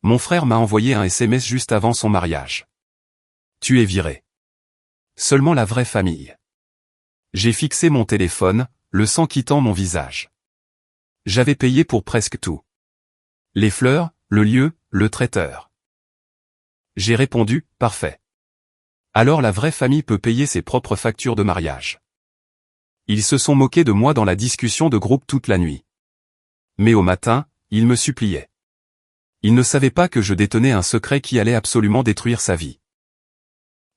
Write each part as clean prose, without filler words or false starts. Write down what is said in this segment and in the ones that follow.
Mon frère m'a envoyé un SMS juste avant son mariage. Tu es viré. Seulement la vraie famille. J'ai fixé mon téléphone, le sang quittant mon visage. J'avais payé pour presque tout. Les fleurs, le lieu, le traiteur. J'ai répondu, parfait. Alors la vraie famille peut payer ses propres factures de mariage. Ils se sont moqués de moi dans la discussion de groupe toute la nuit. Mais au matin, ils me suppliaient. Ils ne savaient pas que je détenais un secret qui allait absolument détruire sa vie.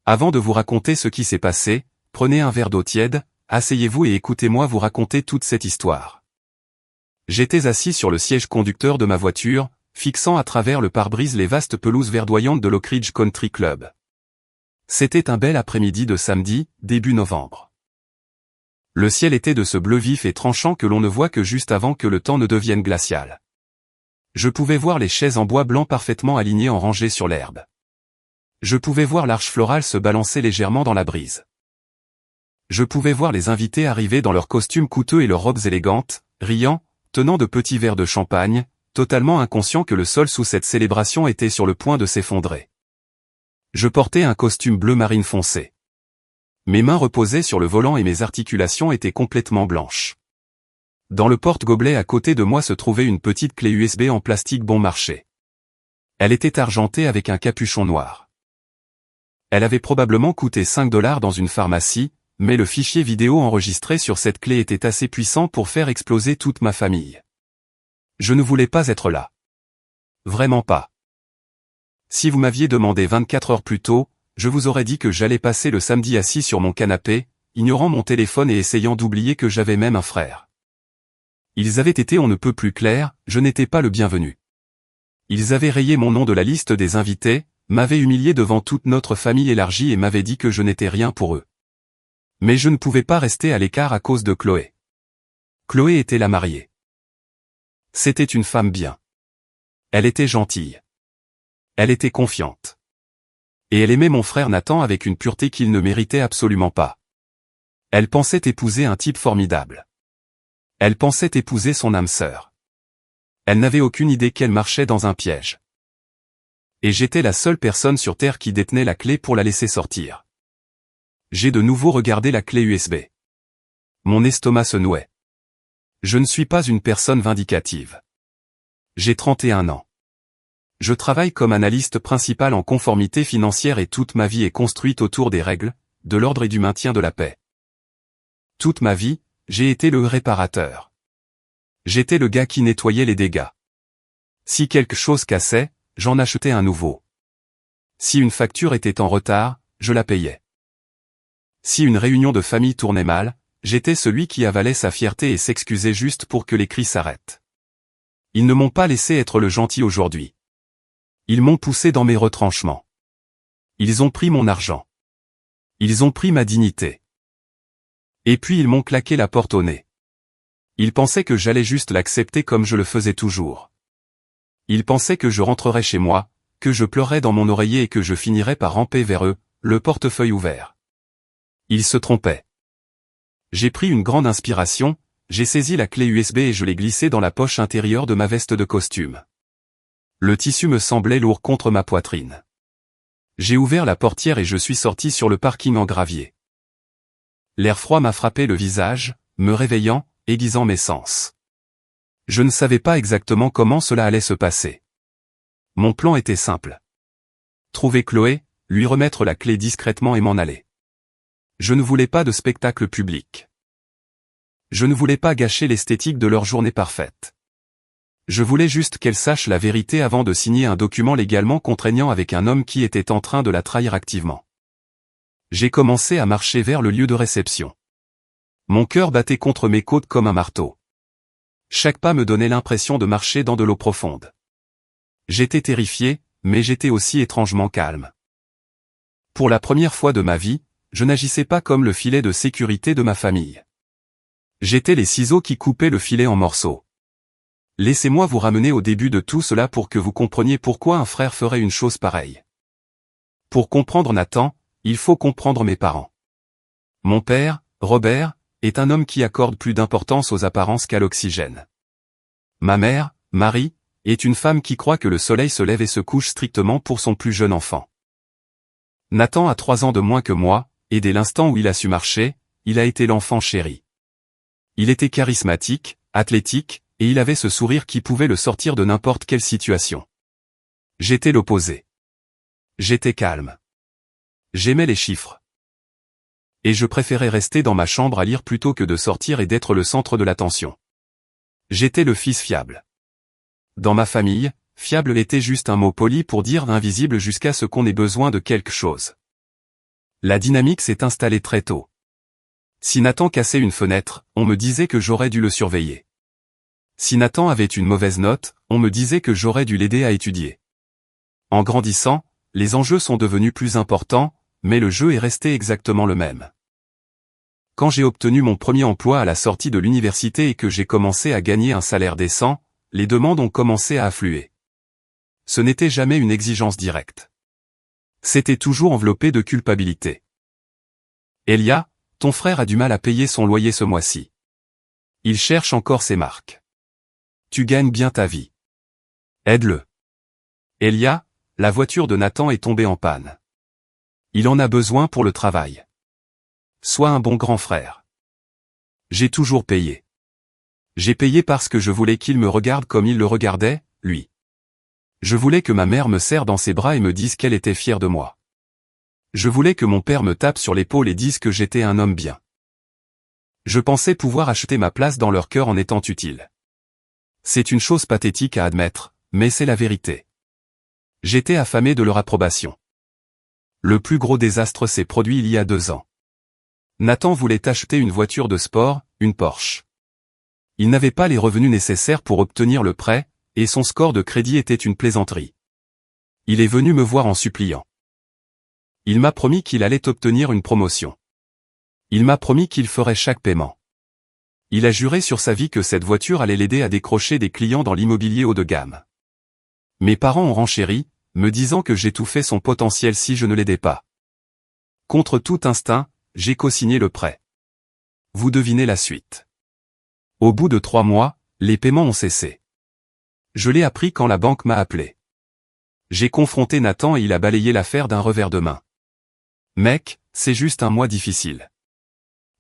Avant de vous raconter ce qui s'est passé, prenez un verre d'eau tiède, asseyez-vous et écoutez-moi vous raconter toute cette histoire. J'étais assis sur le siège conducteur de ma voiture, fixant à travers le pare-brise les vastes pelouses verdoyantes de l'Oak Ridge Country Club. C'était un bel après-midi de samedi, début novembre. Le ciel était de ce bleu vif et tranchant que l'on ne voit que juste avant que le temps ne devienne glacial. Je pouvais voir les chaises en bois blanc parfaitement alignées en rangées sur l'herbe. Je pouvais voir l'arche florale se balancer légèrement dans la brise. Je pouvais voir les invités arriver dans leurs costumes coûteux et leurs robes élégantes, riant, tenant de petits verres de champagne, totalement inconscients que le sol sous cette célébration était sur le point de s'effondrer. Je portais un costume bleu marine foncé. Mes mains reposaient sur le volant et mes articulations étaient complètement blanches. Dans le porte-gobelet à côté de moi se trouvait une petite clé USB en plastique bon marché. Elle était argentée avec un capuchon noir. Elle avait probablement coûté 5 $ dans une pharmacie, mais le fichier vidéo enregistré sur cette clé était assez puissant pour faire exploser toute ma famille. Je ne voulais pas être là. Vraiment pas. Si vous m'aviez demandé 24 heures plus tôt, je vous aurais dit que j'allais passer le samedi assis sur mon canapé, ignorant mon téléphone et essayant d'oublier que j'avais même un frère. Ils avaient été on ne peut plus clairs, je n'étais pas le bienvenu. Ils avaient rayé mon nom de la liste des invités, m'avaient humilié devant toute notre famille élargie et m'avaient dit que je n'étais rien pour eux. Mais je ne pouvais pas rester à l'écart à cause de Chloé. Chloé était la mariée. C'était une femme bien. Elle était gentille. Elle était confiante. Et elle aimait mon frère Nathan avec une pureté qu'il ne méritait absolument pas. Elle pensait épouser un type formidable. Elle pensait épouser son âme sœur. Elle n'avait aucune idée qu'elle marchait dans un piège. Et j'étais la seule personne sur Terre qui détenait la clé pour la laisser sortir. J'ai de nouveau regardé la clé USB. Mon estomac se nouait. Je ne suis pas une personne vindicative. J'ai 31 ans. Je travaille comme analyste principal en conformité financière et toute ma vie est construite autour des règles, de l'ordre et du maintien de la paix. Toute ma vie, j'ai été le réparateur. J'étais le gars qui nettoyait les dégâts. Si quelque chose cassait, j'en achetais un nouveau. Si une facture était en retard, je la payais. Si une réunion de famille tournait mal, j'étais celui qui avalait sa fierté et s'excusait juste pour que les cris s'arrêtent. Ils ne m'ont pas laissé être le gentil aujourd'hui. Ils m'ont poussé dans mes retranchements. Ils ont pris mon argent. Ils ont pris ma dignité. Et puis ils m'ont claqué la porte au nez. Ils pensaient que j'allais juste l'accepter comme je le faisais toujours. Ils pensaient que je rentrerais chez moi, que je pleurais dans mon oreiller et que je finirais par ramper vers eux, le portefeuille ouvert. Ils se trompaient. J'ai pris une grande inspiration, j'ai saisi la clé USB et je l'ai glissée dans la poche intérieure de ma veste de costume. Le tissu me semblait lourd contre ma poitrine. J'ai ouvert la portière et je suis sorti sur le parking en gravier. L'air froid m'a frappé le visage, me réveillant, aiguisant mes sens. Je ne savais pas exactement comment cela allait se passer. Mon plan était simple. Trouver Chloé, lui remettre la clé discrètement et m'en aller. Je ne voulais pas de spectacle public. Je ne voulais pas gâcher l'esthétique de leur journée parfaite. Je voulais juste qu'elle sache la vérité avant de signer un document légalement contraignant avec un homme qui était en train de la trahir activement. J'ai commencé à marcher vers le lieu de réception. Mon cœur battait contre mes côtes comme un marteau. Chaque pas me donnait l'impression de marcher dans de l'eau profonde. J'étais terrifié, mais j'étais aussi étrangement calme. Pour la première fois de ma vie, je n'agissais pas comme le filet de sécurité de ma famille. J'étais les ciseaux qui coupaient le filet en morceaux. Laissez-moi vous ramener au début de tout cela pour que vous compreniez pourquoi un frère ferait une chose pareille. Pour comprendre Nathan, il faut comprendre mes parents. Mon père, Robert, est un homme qui accorde plus d'importance aux apparences qu'à l'oxygène. Ma mère, Marie, est une femme qui croit que le soleil se lève et se couche strictement pour son plus jeune enfant. Nathan a 3 ans de moins que moi, et dès l'instant où il a su marcher, il a été l'enfant chéri. Il était charismatique, athlétique, et il avait ce sourire qui pouvait le sortir de n'importe quelle situation. J'étais l'opposé. J'étais calme. J'aimais les chiffres. Et je préférais rester dans ma chambre à lire plutôt que de sortir et d'être le centre de l'attention. J'étais le fils fiable. Dans ma famille, fiable était juste un mot poli pour dire invisible jusqu'à ce qu'on ait besoin de quelque chose. La dynamique s'est installée très tôt. Si Nathan cassait une fenêtre, on me disait que j'aurais dû le surveiller. Si Nathan avait une mauvaise note, on me disait que j'aurais dû l'aider à étudier. En grandissant, les enjeux sont devenus plus importants, mais le jeu est resté exactement le même. Quand j'ai obtenu mon premier emploi à la sortie de l'université et que j'ai commencé à gagner un salaire décent, les demandes ont commencé à affluer. Ce n'était jamais une exigence directe. C'était toujours enveloppé de culpabilité. Elia, ton frère a du mal à payer son loyer ce mois-ci. Il cherche encore ses marques. Tu gagnes bien ta vie. Aide-le. Elia, la voiture de Nathan est tombée en panne. Il en a besoin pour le travail. Sois un bon grand frère. J'ai toujours payé. J'ai payé parce que je voulais qu'il me regarde comme il le regardait, lui. Je voulais que ma mère me serre dans ses bras et me dise qu'elle était fière de moi. Je voulais que mon père me tape sur l'épaule et dise que j'étais un homme bien. Je pensais pouvoir acheter ma place dans leur cœur en étant utile. C'est une chose pathétique à admettre, mais c'est la vérité. J'étais affamé de leur approbation. Le plus gros désastre s'est produit il y a 2 ans. Nathan voulait acheter une voiture de sport, une Porsche. Il n'avait pas les revenus nécessaires pour obtenir le prêt, et son score de crédit était une plaisanterie. Il est venu me voir en suppliant. Il m'a promis qu'il allait obtenir une promotion. Il m'a promis qu'il ferait chaque paiement. Il a juré sur sa vie que cette voiture allait l'aider à décrocher des clients dans l'immobilier haut de gamme. Mes parents ont renchéri, me disant que j'étouffais son potentiel si je ne l'aidais pas. Contre tout instinct, j'ai co-signé le prêt. Vous devinez la suite. Au bout de 3 mois, les paiements ont cessé. Je l'ai appris quand la banque m'a appelé. J'ai confronté Nathan et il a balayé l'affaire d'un revers de main. Mec, c'est juste un mois difficile.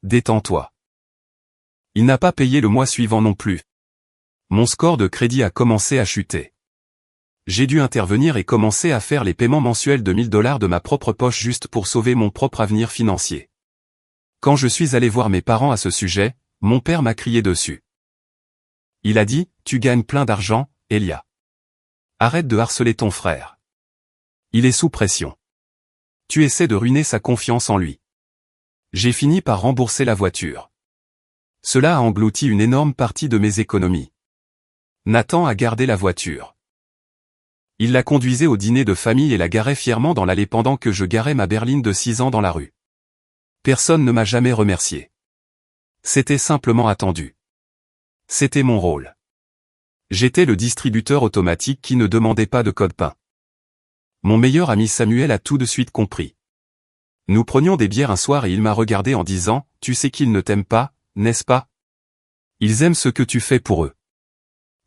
Détends-toi. Il n'a pas payé le mois suivant non plus. Mon score de crédit a commencé à chuter. J'ai dû intervenir et commencer à faire les paiements mensuels de $1000 de ma propre poche juste pour sauver mon propre avenir financier. Quand je suis allé voir mes parents à ce sujet, mon père m'a crié dessus. Il a dit, tu gagnes plein d'argent, Elia. Arrête de harceler ton frère. Il est sous pression. Tu essaies de ruiner sa confiance en lui. J'ai fini par rembourser la voiture. Cela a englouti une énorme partie de mes économies. Nathan a gardé la voiture. Il la conduisait au dîner de famille et la garait fièrement dans l'allée pendant que je garais ma berline de 6 ans dans la rue. Personne ne m'a jamais remercié. C'était simplement attendu. C'était mon rôle. J'étais le distributeur automatique qui ne demandait pas de code-PIN. Mon meilleur ami Samuel a tout de suite compris. Nous prenions des bières un soir et il m'a regardé en disant, tu sais qu'ils ne t'aiment pas, n'est-ce pas? Ils aiment ce que tu fais pour eux.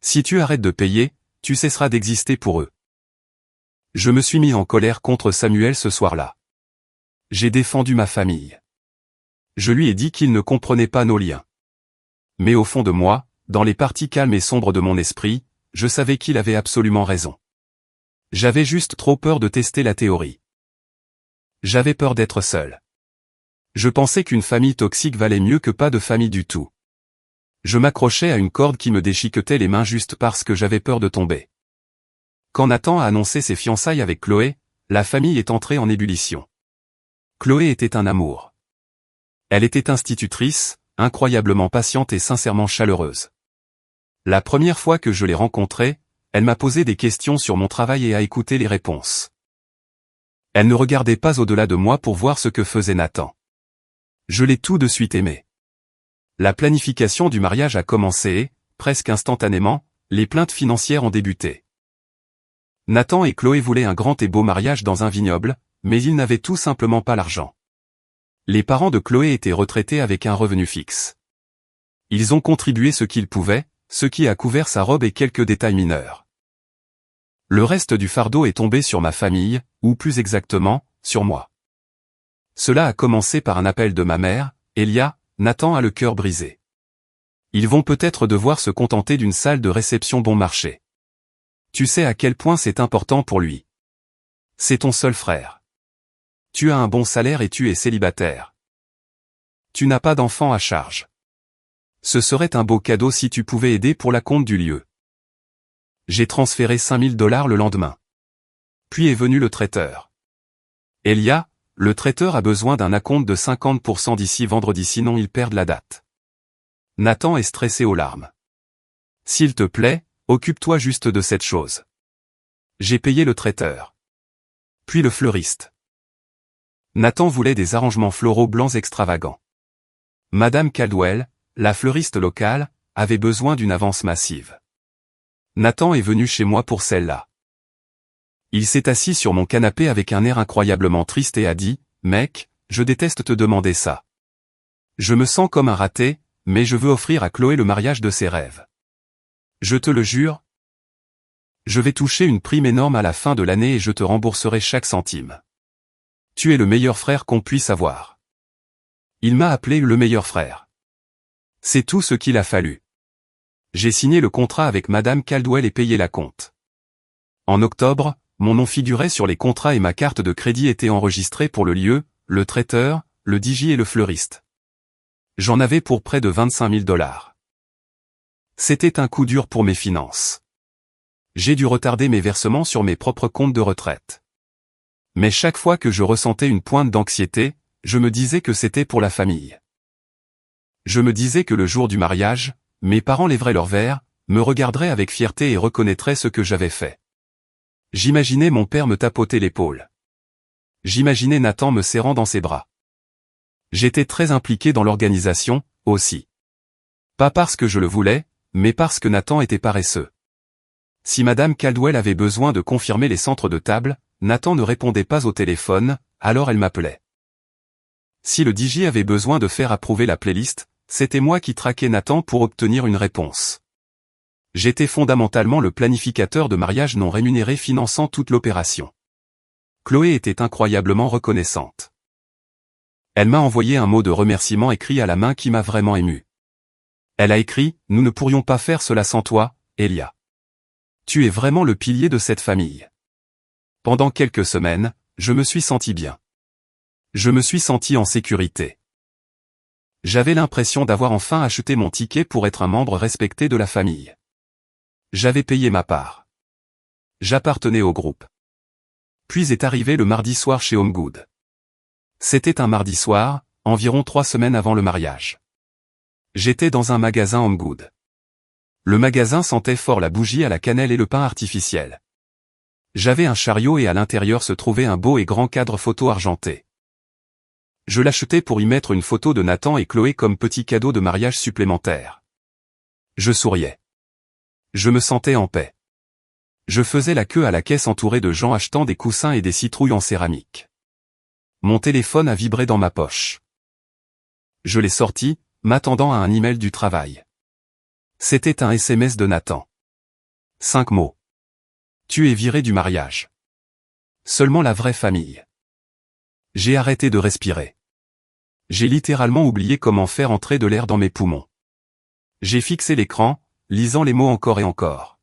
Si tu arrêtes de payer, tu cesseras d'exister pour eux. Je me suis mis en colère contre Samuel ce soir-là. J'ai défendu ma famille. Je lui ai dit qu'il ne comprenait pas nos liens. Mais au fond de moi, dans les parties calmes et sombres de mon esprit, je savais qu'il avait absolument raison. J'avais juste trop peur de tester la théorie. J'avais peur d'être seul. Je pensais qu'une famille toxique valait mieux que pas de famille du tout. Je m'accrochais à une corde qui me déchiquetait les mains juste parce que j'avais peur de tomber. Quand Nathan a annoncé ses fiançailles avec Chloé, la famille est entrée en ébullition. Chloé était un amour. Elle était institutrice, incroyablement patiente et sincèrement chaleureuse. La première fois que je l'ai rencontrée, elle m'a posé des questions sur mon travail et a écouté les réponses. Elle ne regardait pas au-delà de moi pour voir ce que faisait Nathan. Je l'ai tout de suite aimé. La planification du mariage a commencé et, presque instantanément, les plaintes financières ont débuté. Nathan et Chloé voulaient un grand et beau mariage dans un vignoble, mais ils n'avaient tout simplement pas l'argent. Les parents de Chloé étaient retraités avec un revenu fixe. Ils ont contribué ce qu'ils pouvaient, ce qui a couvert sa robe et quelques détails mineurs. Le reste du fardeau est tombé sur ma famille, ou plus exactement, sur moi. Cela a commencé par un appel de ma mère. Elia, Nathan a le cœur brisé. Ils vont peut-être devoir se contenter d'une salle de réception bon marché. Tu sais à quel point c'est important pour lui. C'est ton seul frère. Tu as un bon salaire et tu es célibataire. Tu n'as pas d'enfant à charge. Ce serait un beau cadeau si tu pouvais aider pour la compte du lieu. J'ai transféré $5000 le lendemain. Puis est venu le traiteur. Elia, le traiteur a besoin d'un acompte de 50% d'ici vendredi sinon il perd la date. Nathan est stressé aux larmes. S'il te plaît, occupe-toi juste de cette chose. J'ai payé le traiteur. Puis le fleuriste. Nathan voulait des arrangements floraux blancs extravagants. Madame Caldwell, la fleuriste locale, avait besoin d'une avance massive. Nathan est venu chez moi pour celle-là. Il s'est assis sur mon canapé avec un air incroyablement triste et a dit, « Mec, je déteste te demander ça. Je me sens comme un raté, mais je veux offrir à Chloé le mariage de ses rêves. Je te le jure. Je vais toucher une prime énorme à la fin de l'année et je te rembourserai chaque centime. Tu es le meilleur frère qu'on puisse avoir. » Il m'a appelé le meilleur frère. C'est tout ce qu'il a fallu. J'ai signé le contrat avec Madame Caldwell et payé la compte. En octobre, mon nom figurait sur les contrats et ma carte de crédit était enregistrée pour le lieu, le traiteur, le DJ et le fleuriste. J'en avais pour près de $25 000. C'était un coup dur pour mes finances. J'ai dû retarder mes versements sur mes propres comptes de retraite. Mais chaque fois que je ressentais une pointe d'anxiété, je me disais que c'était pour la famille. Je me disais que le jour du mariage, mes parents lèveraient leur verre, me regarderaient avec fierté et reconnaîtraient ce que j'avais fait. J'imaginais mon père me tapoter l'épaule. J'imaginais Nathan me serrant dans ses bras. J'étais très impliqué dans l'organisation, aussi. Pas parce que je le voulais, mais parce que Nathan était paresseux. Si Madame Caldwell avait besoin de confirmer les centres de table, Nathan ne répondait pas au téléphone, alors elle m'appelait. Si le DJ avait besoin de faire approuver la playlist, c'était moi qui traquais Nathan pour obtenir une réponse. J'étais fondamentalement le planificateur de mariage non rémunéré finançant toute l'opération. Chloé était incroyablement reconnaissante. Elle m'a envoyé un mot de remerciement écrit à la main qui m'a vraiment ému. Elle a écrit « Nous ne pourrions pas faire cela sans toi, Elia. Tu es vraiment le pilier de cette famille. » Pendant quelques semaines, je me suis senti bien. Je me suis senti en sécurité. J'avais l'impression d'avoir enfin acheté mon ticket pour être un membre respecté de la famille. J'avais payé ma part. J'appartenais au groupe. Puis est arrivé le mardi soir chez Homegood. C'était un mardi soir, environ 3 semaines avant le mariage. J'étais dans un magasin Homegood. Le magasin sentait fort la bougie à la cannelle et le pain artificiel. J'avais un chariot et à l'intérieur se trouvait un beau et grand cadre photo argenté. Je l'achetais pour y mettre une photo de Nathan et Chloé comme petit cadeau de mariage supplémentaire. Je souriais. Je me sentais en paix. Je faisais la queue à la caisse entourée de gens achetant des coussins et des citrouilles en céramique. Mon téléphone a vibré dans ma poche. Je l'ai sorti, m'attendant à un email du travail. C'était un SMS de Nathan. 5 mots. Tu es viré du mariage. Seulement la vraie famille. J'ai arrêté de respirer. J'ai littéralement oublié comment faire entrer de l'air dans mes poumons. J'ai fixé l'écran, lisant les mots encore et encore.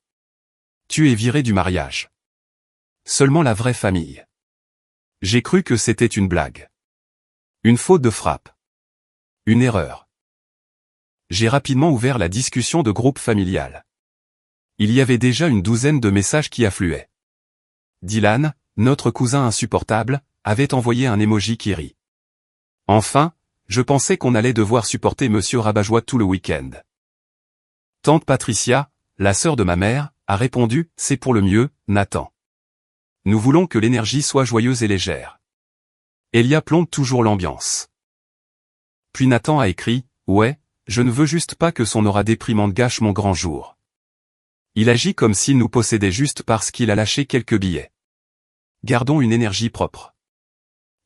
Tu es viré du mariage. Seulement la vraie famille. J'ai cru que c'était une blague. Une faute de frappe. Une erreur. J'ai rapidement ouvert la discussion de groupe familial. Il y avait déjà une douzaine de messages qui affluaient. Dylan, notre cousin insupportable, avait envoyé un emoji qui rit. Enfin, je pensais qu'on allait devoir supporter Monsieur Rabat-Joie tout le week-end. Tante Patricia, la sœur de ma mère, a répondu « C'est pour le mieux, Nathan. Nous voulons que l'énergie soit joyeuse et légère. » Elia plombe toujours l'ambiance. Puis Nathan a écrit « Ouais, je ne veux juste pas que son aura déprimante gâche mon grand jour. » Il agit comme s'il nous possédait juste parce qu'il a lâché quelques billets. Gardons une énergie propre.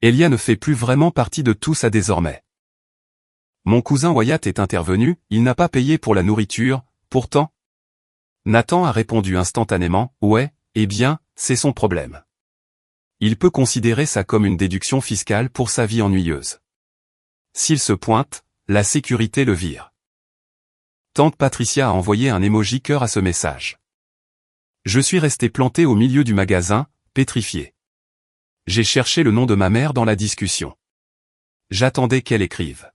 Elia ne fait plus vraiment partie de tout ça désormais. Mon cousin Wyatt est intervenu, il n'a pas payé pour la nourriture, pourtant. Nathan a répondu instantanément, ouais, eh bien, c'est son problème. Il peut considérer ça comme une déduction fiscale pour sa vie ennuyeuse. S'il se pointe, la sécurité le vire. Tante Patricia a envoyé un emoji cœur à ce message. Je suis resté planté au milieu du magasin, pétrifié. J'ai cherché le nom de ma mère dans la discussion. J'attendais qu'elle écrive.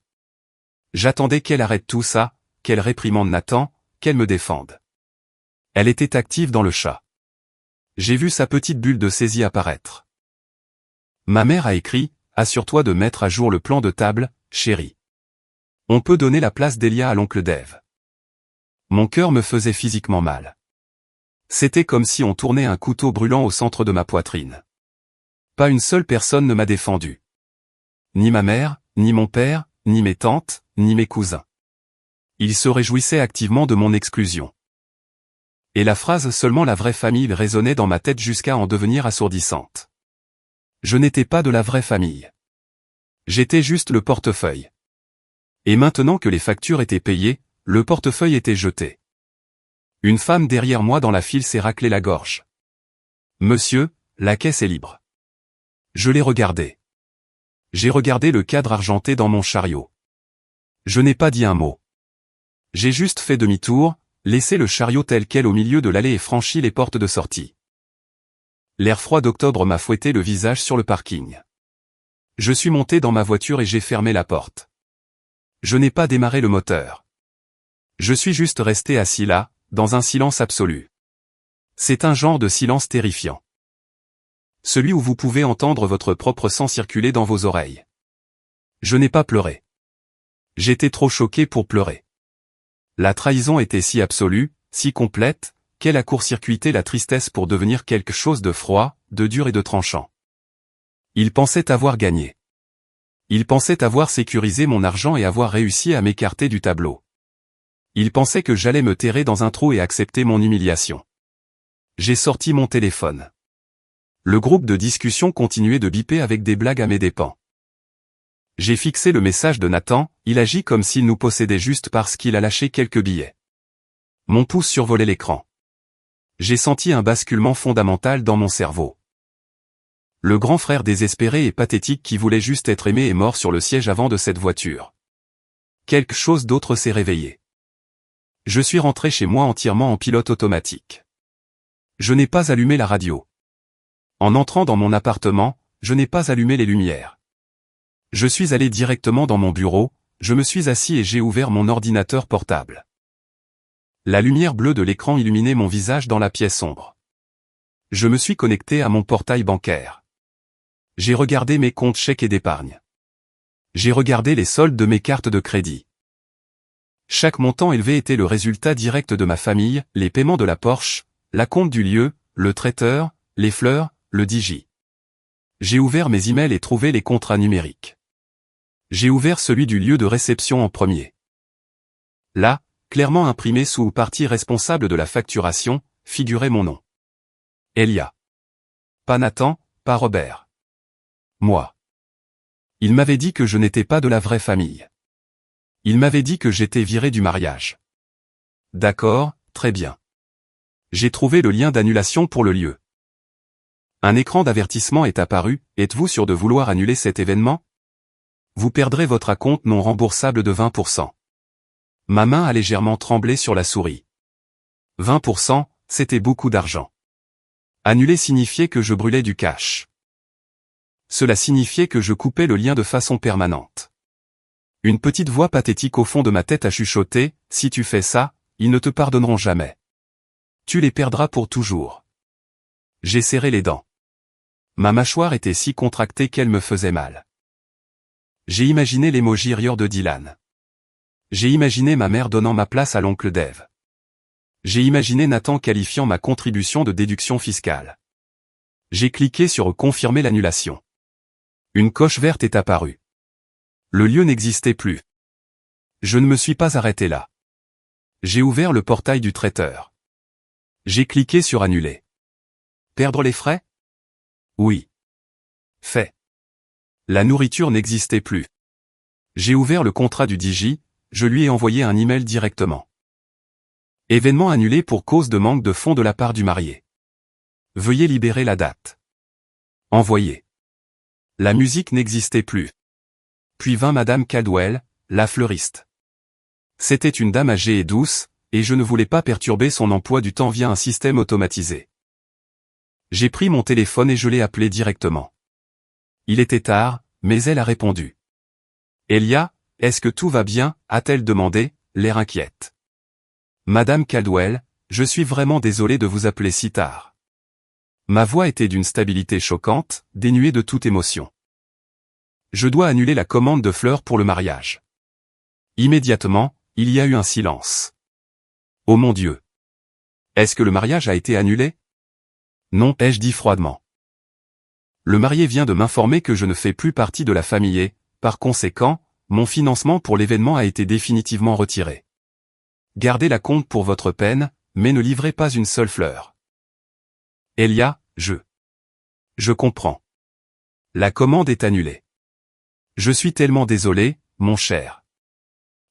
J'attendais qu'elle arrête tout ça, qu'elle réprimande Nathan, qu'elle me défende. Elle était active dans le chat. J'ai vu sa petite bulle de saisie apparaître. Ma mère a écrit, assure-toi de mettre à jour le plan de table, chérie. On peut donner la place d'Elia à l'oncle Dave. Mon cœur me faisait physiquement mal. C'était comme si on tournait un couteau brûlant au centre de ma poitrine. Pas une seule personne ne m'a défendu. Ni ma mère, ni mon père, ni mes tantes, ni mes cousins. Ils se réjouissaient activement de mon exclusion. Et la phrase « seulement la vraie famille » résonnait dans ma tête jusqu'à en devenir assourdissante. Je n'étais pas de la vraie famille. J'étais juste le portefeuille. Et maintenant que les factures étaient payées, le portefeuille était jeté. Une femme derrière moi dans la file s'est raclé la gorge. « Monsieur, la caisse est libre. » Je l'ai regardé. J'ai regardé le cadre argenté dans mon chariot. Je n'ai pas dit un mot. J'ai juste fait demi-tour, laissé le chariot tel quel au milieu de l'allée et franchi les portes de sortie. L'air froid d'octobre m'a fouetté le visage sur le parking. Je suis monté dans ma voiture et j'ai fermé la porte. Je n'ai pas démarré le moteur. Je suis juste resté assis là, dans un silence absolu. C'est un genre de silence terrifiant. Celui où vous pouvez entendre votre propre sang circuler dans vos oreilles. Je n'ai pas pleuré. J'étais trop choqué pour pleurer. La trahison était si absolue, si complète, qu'elle a court-circuité la tristesse pour devenir quelque chose de froid, de dur et de tranchant. Il pensait avoir gagné. Il pensait avoir sécurisé mon argent et avoir réussi à m'écarter du tableau. Il pensait que j'allais me terrer dans un trou et accepter mon humiliation. J'ai sorti mon téléphone. Le groupe de discussion continuait de biper avec des blagues à mes dépens. J'ai fixé le message de Nathan, il agit comme s'il nous possédait juste parce qu'il a lâché quelques billets. Mon pouce survolait l'écran. J'ai senti un basculement fondamental dans mon cerveau. Le grand frère désespéré et pathétique qui voulait juste être aimé est mort sur le siège avant de cette voiture. Quelque chose d'autre s'est réveillé. Je suis rentré chez moi entièrement en pilote automatique. Je n'ai pas allumé la radio. En entrant dans mon appartement, je n'ai pas allumé les lumières. Je suis allé directement dans mon bureau, je me suis assis et j'ai ouvert mon ordinateur portable. La lumière bleue de l'écran illuminait mon visage dans la pièce sombre. Je me suis connecté à mon portail bancaire. J'ai regardé mes comptes chèques et d'épargne. J'ai regardé les soldes de mes cartes de crédit. Chaque montant élevé était le résultat direct de ma famille, les paiements de la Porsche, la compte du lieu, le traiteur, les fleurs, le Digi. J'ai ouvert mes emails et trouvé les contrats numériques. J'ai ouvert celui du lieu de réception en premier. Là, clairement imprimé sous partie responsable de la facturation, figurait mon nom. Elia. Pas Nathan, pas Robert. Moi. Il m'avait dit que je n'étais pas de la vraie famille. Il m'avait dit que j'étais viré du mariage. D'accord, très bien. J'ai trouvé le lien d'annulation pour le lieu. Un écran d'avertissement est apparu, êtes-vous sûr de vouloir annuler cet événement? Vous perdrez votre acompte non remboursable de 20%. Ma main a légèrement tremblé sur la souris. 20%, c'était beaucoup d'argent. Annuler signifiait que je brûlais du cash. Cela signifiait que je coupais le lien de façon permanente. Une petite voix pathétique au fond de ma tête a chuchoté, si tu fais ça, ils ne te pardonneront jamais. Tu les perdras pour toujours. J'ai serré les dents. Ma mâchoire était si contractée qu'elle me faisait mal. J'ai imaginé l'émoji rire de Dylan. J'ai imaginé ma mère donnant ma place à l'oncle Dave. J'ai imaginé Nathan qualifiant ma contribution de déduction fiscale. J'ai cliqué sur « Confirmer l'annulation ». Une coche verte est apparue. Le lieu n'existait plus. Je ne me suis pas arrêté là. J'ai ouvert le portail du traiteur. J'ai cliqué sur « Annuler ». Perdre les frais? Oui. Fait. La nourriture n'existait plus. J'ai ouvert le contrat du Digi, je lui ai envoyé un email directement. Événement annulé pour cause de manque de fonds de la part du marié. Veuillez libérer la date. Envoyer. La musique n'existait plus. Puis vint Madame Caldwell, la fleuriste. C'était une dame âgée et douce, et je ne voulais pas perturber son emploi du temps via un système automatisé. J'ai pris mon téléphone et je l'ai appelée directement. Il était tard, mais elle a répondu. Elia, est-ce que tout va bien, a-t-elle demandé, l'air inquiète. Madame Caldwell, je suis vraiment désolé de vous appeler si tard. Ma voix était d'une stabilité choquante, dénuée de toute émotion. Je dois annuler la commande de fleurs pour le mariage. Immédiatement, il y a eu un silence. Oh mon Dieu! Est-ce que le mariage a été annulé? Non, ai-je dit froidement. Le marié vient de m'informer que je ne fais plus partie de la famille et, par conséquent, mon financement pour l'événement a été définitivement retiré. Gardez la compte pour votre peine, mais ne livrez pas une seule fleur. Elia, je comprends. La commande est annulée. Je suis tellement désolé, mon cher.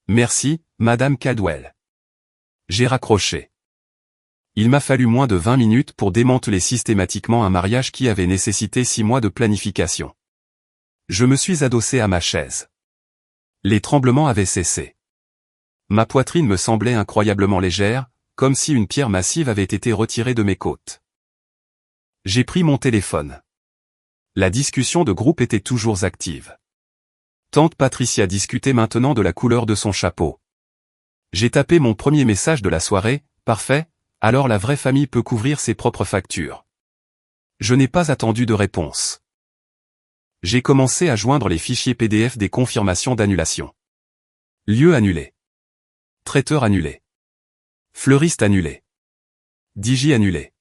Merci, Madame Caldwell. J'ai raccroché. Il m'a fallu moins de 20 minutes pour démanteler systématiquement un mariage qui avait nécessité 6 mois de planification. Je me suis adossé à ma chaise. Les tremblements avaient cessé. Ma poitrine me semblait incroyablement légère, comme si une pierre massive avait été retirée de mes côtes. J'ai pris mon téléphone. La discussion de groupe était toujours active. Tante Patricia discutait maintenant de la couleur de son chapeau. J'ai tapé mon premier message de la soirée, parfait, alors la vraie famille peut couvrir ses propres factures. Je n'ai pas attendu de réponse. J'ai commencé à joindre les fichiers PDF des confirmations d'annulation. Lieu annulé. Traiteur annulé. Fleuriste annulé. DJ annulé.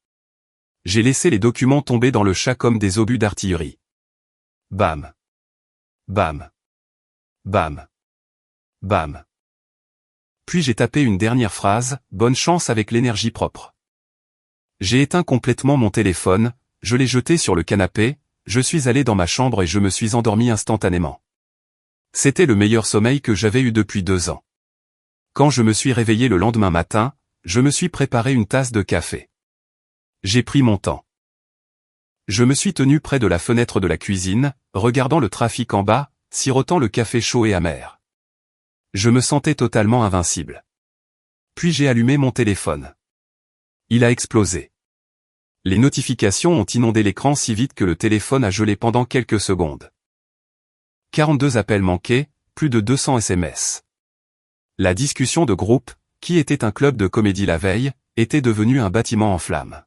J'ai laissé les documents tomber dans le chat comme des obus d'artillerie. Bam. Bam. Bam. Bam. Puis j'ai tapé une dernière phrase, bonne chance avec l'énergie propre. J'ai éteint complètement mon téléphone, je l'ai jeté sur le canapé, je suis allé dans ma chambre et je me suis endormi instantanément. C'était le meilleur sommeil que j'avais eu depuis 2 ans. Quand je me suis réveillé le lendemain matin, je me suis préparé une tasse de café. J'ai pris mon temps. Je me suis tenu près de la fenêtre de la cuisine, regardant le trafic en bas, sirotant le café chaud et amer. Je me sentais totalement invincible. Puis j'ai allumé mon téléphone. Il a explosé. Les notifications ont inondé l'écran si vite que le téléphone a gelé pendant quelques secondes. 42 appels manqués, plus de 200 SMS. La discussion de groupe, qui était un club de comédie la veille, était devenue un bâtiment en flammes.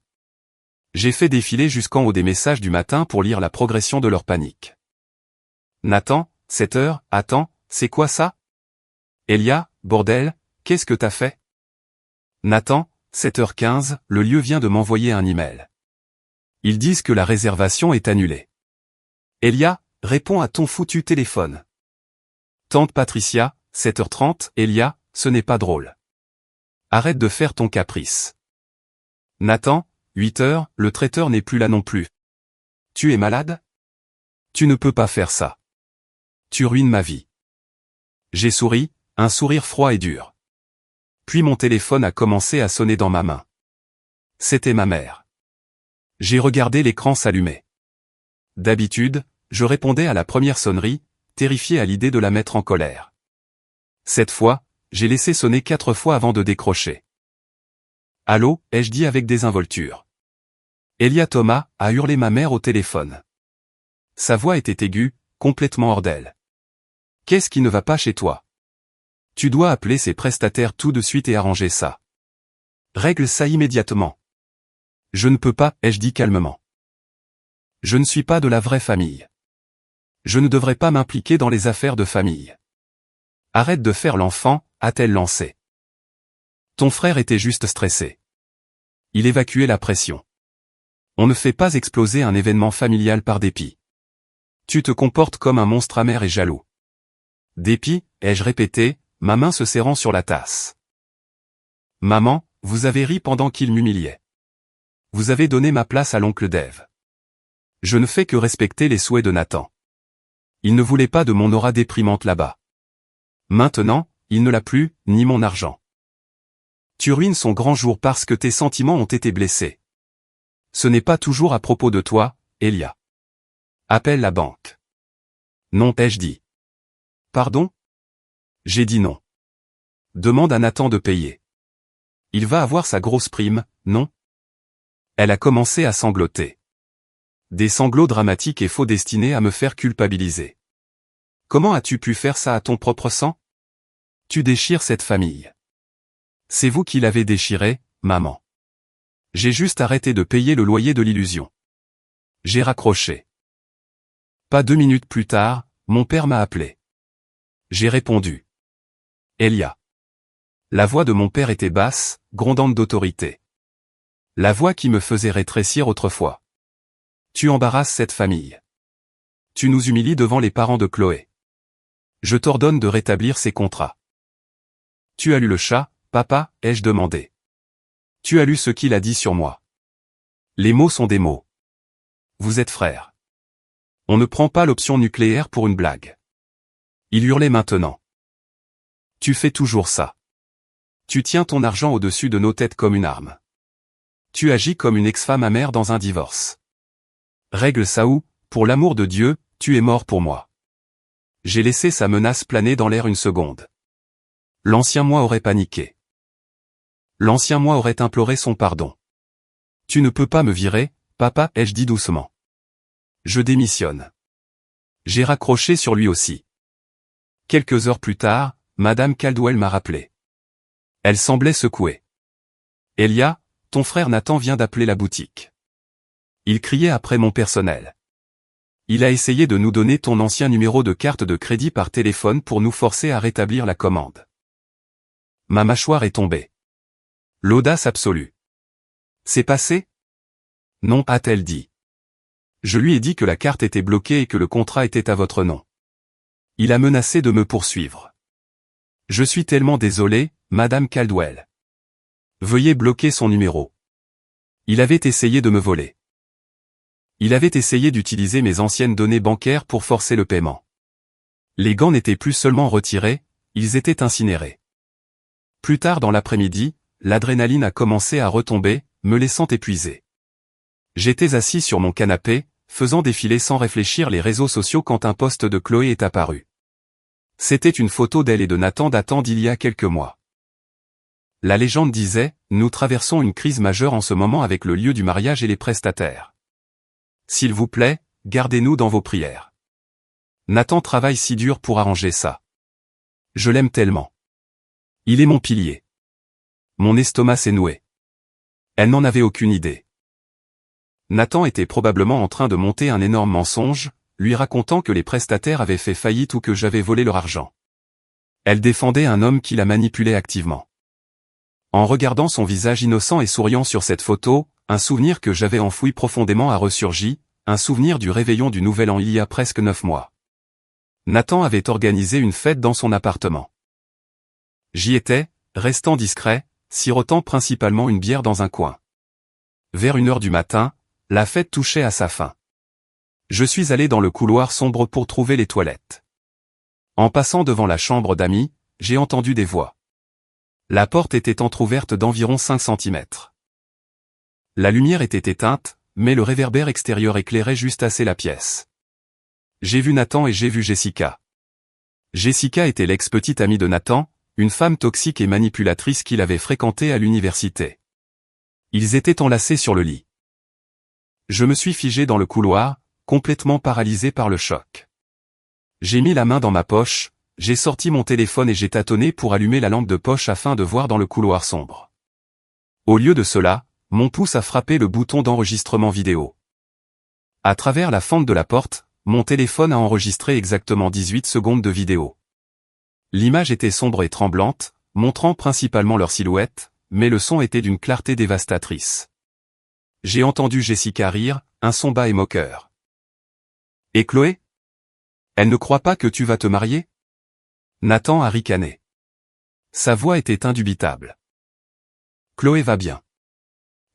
J'ai fait défiler jusqu'en haut des messages du matin pour lire la progression de leur panique. Nathan, 7 heures, attends, c'est quoi ça? Elia, bordel, qu'est-ce que t'as fait? Nathan, 7h15, le lieu vient de m'envoyer un email. Ils disent que la réservation est annulée. Elia, réponds à ton foutu téléphone. Tante Patricia, 7h30, Elia, ce n'est pas drôle. Arrête de faire ton caprice. Nathan, 8h, le traiteur n'est plus là non plus. Tu es malade? Tu ne peux pas faire ça. Tu ruines ma vie. J'ai souri, un sourire froid et dur. Puis mon téléphone a commencé à sonner dans ma main. C'était ma mère. J'ai regardé l'écran s'allumer. D'habitude, je répondais à la première sonnerie, terrifié à l'idée de la mettre en colère. Cette fois, j'ai laissé sonner 4 fois avant de décrocher. Allô, ai-je dit avec désinvolture. Elia Thomas, a hurlé ma mère au téléphone. Sa voix était aiguë, complètement hors d'elle. Qu'est-ce qui ne va pas chez toi? Tu dois appeler ces prestataires tout de suite et arranger ça. Règle ça immédiatement. Je ne peux pas, ai-je dit calmement. Je ne suis pas de la vraie famille. Je ne devrais pas m'impliquer dans les affaires de famille. Arrête de faire l'enfant, a-t-elle lancé. Ton frère était juste stressé. Il évacuait la pression. On ne fait pas exploser un événement familial par dépit. Tu te comportes comme un monstre amer et jaloux. Dépit, ai-je répété, ma main se serrant sur la tasse. Maman, vous avez ri pendant qu'il m'humiliait. Vous avez donné ma place à l'oncle Dave. Je ne fais que respecter les souhaits de Nathan. Il ne voulait pas de mon aura déprimante là-bas. Maintenant, il ne l'a plus, ni mon argent. Tu ruines son grand jour parce que tes sentiments ont été blessés. Ce n'est pas toujours à propos de toi, Elia. Appelle la banque. Non, ai-je dit. Pardon? J'ai dit non. Demande à Nathan de payer. Il va avoir sa grosse prime, non? Elle a commencé à sangloter. Des sanglots dramatiques et faux destinés à me faire culpabiliser. Comment as-tu pu faire ça à ton propre sang? Tu déchires cette famille. C'est vous qui l'avez déchirée, maman. J'ai juste arrêté de payer le loyer de l'illusion. J'ai raccroché. Pas 2 minutes plus tard, mon père m'a appelé. J'ai répondu. Elia. La voix de mon père était basse, grondante d'autorité. La voix qui me faisait rétrécir autrefois. Tu embarrasses cette famille. Tu nous humilies devant les parents de Chloé. Je t'ordonne de rétablir ces contrats. Tu as lu le chat, papa, ai-je demandé. Tu as lu ce qu'il a dit sur moi. Les mots sont des mots. Vous êtes frères. On ne prend pas l'option nucléaire pour une blague. Il hurlait maintenant. Tu fais toujours ça. Tu tiens ton argent au-dessus de nos têtes comme une arme. Tu agis comme une ex-femme amère dans un divorce. Règle ça ou, pour l'amour de Dieu, tu es mort pour moi. J'ai laissé sa menace planer dans l'air une seconde. L'ancien moi aurait paniqué. L'ancien moi aurait imploré son pardon. Tu ne peux pas me virer, papa, ai-je dit doucement. Je démissionne. J'ai raccroché sur lui aussi. Quelques heures plus tard, Madame Caldwell m'a rappelé. Elle semblait secouée. Elia, ton frère Nathan vient d'appeler la boutique. Il criait après mon personnel. Il a essayé de nous donner ton ancien numéro de carte de crédit par téléphone pour nous forcer à rétablir la commande. Ma mâchoire est tombée. L'audace absolue. C'est passé? Non, a-t-elle dit. Je lui ai dit que la carte était bloquée et que le contrat était à votre nom. Il a menacé de me poursuivre. Je suis tellement désolé, Madame Caldwell. Veuillez bloquer son numéro. Il avait essayé de me voler. Il avait essayé d'utiliser mes anciennes données bancaires pour forcer le paiement. Les gants n'étaient plus seulement retirés, ils étaient incinérés. Plus tard dans l'après-midi, l'adrénaline a commencé à retomber, me laissant épuisé. J'étais assis sur mon canapé, faisant défiler sans réfléchir les réseaux sociaux quand un post de Chloé est apparu. C'était une photo d'elle et de Nathan datant d'il y a quelques mois. La légende disait, nous traversons une crise majeure en ce moment avec le lieu du mariage et les prestataires. S'il vous plaît, gardez-nous dans vos prières. Nathan travaille si dur pour arranger ça. Je l'aime tellement. Il est mon pilier. Mon estomac s'est noué. Elle n'en avait aucune idée. Nathan était probablement en train de monter un énorme mensonge, lui racontant que les prestataires avaient fait faillite ou que j'avais volé leur argent. Elle défendait un homme qui la manipulait activement. En regardant son visage innocent et souriant sur cette photo, un souvenir que j'avais enfoui profondément a ressurgi, un souvenir du réveillon du Nouvel An il y a presque 9 mois. Nathan avait organisé une fête dans son appartement. J'y étais, restant discret, sirotant principalement une bière dans un coin. Vers 1h du matin, la fête touchait à sa fin. Je suis allé dans le couloir sombre pour trouver les toilettes. En passant devant la chambre d'amis, j'ai entendu des voix. La porte était entr'ouverte d'environ 5 cm. La lumière était éteinte, mais le réverbère extérieur éclairait juste assez la pièce. J'ai vu Nathan et j'ai vu Jessica. Jessica était l'ex-petite amie de Nathan, une femme toxique et manipulatrice qu'il avait fréquentée à l'université. Ils étaient enlacés sur le lit. Je me suis figé dans le couloir, complètement paralysé par le choc. J'ai mis la main dans ma poche, j'ai sorti mon téléphone et j'ai tâtonné pour allumer la lampe de poche afin de voir dans le couloir sombre. Au lieu de cela, mon pouce a frappé le bouton d'enregistrement vidéo. À travers la fente de la porte, mon téléphone a enregistré exactement 18 secondes de vidéo. L'image était sombre et tremblante, montrant principalement leur silhouette, mais le son était d'une clarté dévastatrice. J'ai entendu Jessica rire, un son bas et moqueur. « Et Chloé? Elle ne croit pas que tu vas te marier ?» Nathan a ricané. Sa voix était indubitable. « Chloé va bien.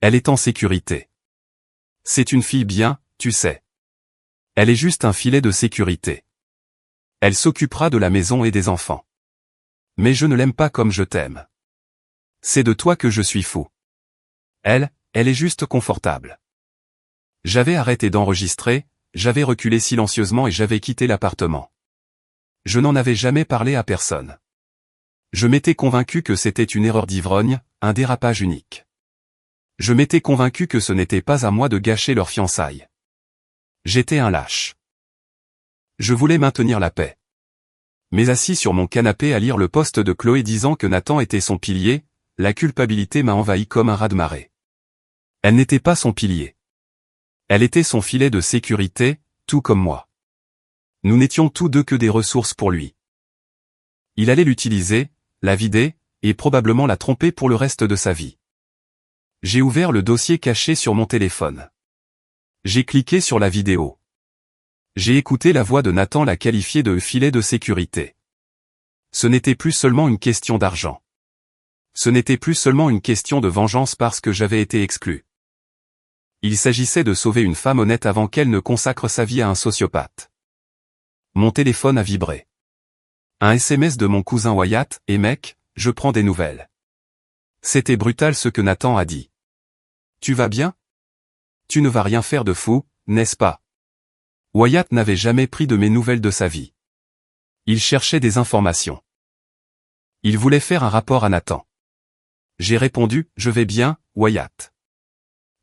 Elle est en sécurité. C'est une fille bien, tu sais. Elle est juste un filet de sécurité. Elle s'occupera de la maison et des enfants. Mais je ne l'aime pas comme je t'aime. C'est de toi que je suis fou. Elle est juste confortable. J'avais arrêté d'enregistrer, j'avais reculé silencieusement et j'avais quitté l'appartement. Je n'en avais jamais parlé à personne. Je m'étais convaincu que c'était une erreur d'ivrogne, un dérapage unique. Je m'étais convaincu que ce n'était pas à moi de gâcher leur fiançailles. J'étais un lâche. Je voulais maintenir la paix. Mais assis sur mon canapé à lire le post de Chloé disant que Nathan était son pilier, la culpabilité m'a envahi comme un raz-de-marée. Elle n'était pas son pilier. Elle était son filet de sécurité, tout comme moi. Nous n'étions tous deux que des ressources pour lui. Il allait l'utiliser, la vider, et probablement la tromper pour le reste de sa vie. J'ai ouvert le dossier caché sur mon téléphone. J'ai cliqué sur la vidéo. J'ai écouté la voix de Nathan la qualifier de filet de sécurité. Ce n'était plus seulement une question d'argent. Ce n'était plus seulement une question de vengeance parce que j'avais été exclu. Il s'agissait de sauver une femme honnête avant qu'elle ne consacre sa vie à un sociopathe. Mon téléphone a vibré. Un SMS de mon cousin Wyatt, et mec, je prends des nouvelles. C'était brutal ce que Nathan a dit. Tu vas bien? Tu ne vas rien faire de fou, n'est-ce pas? Wyatt n'avait jamais pris de mes nouvelles de sa vie. Il cherchait des informations. Il voulait faire un rapport à Nathan. J'ai répondu, je vais bien, Wyatt.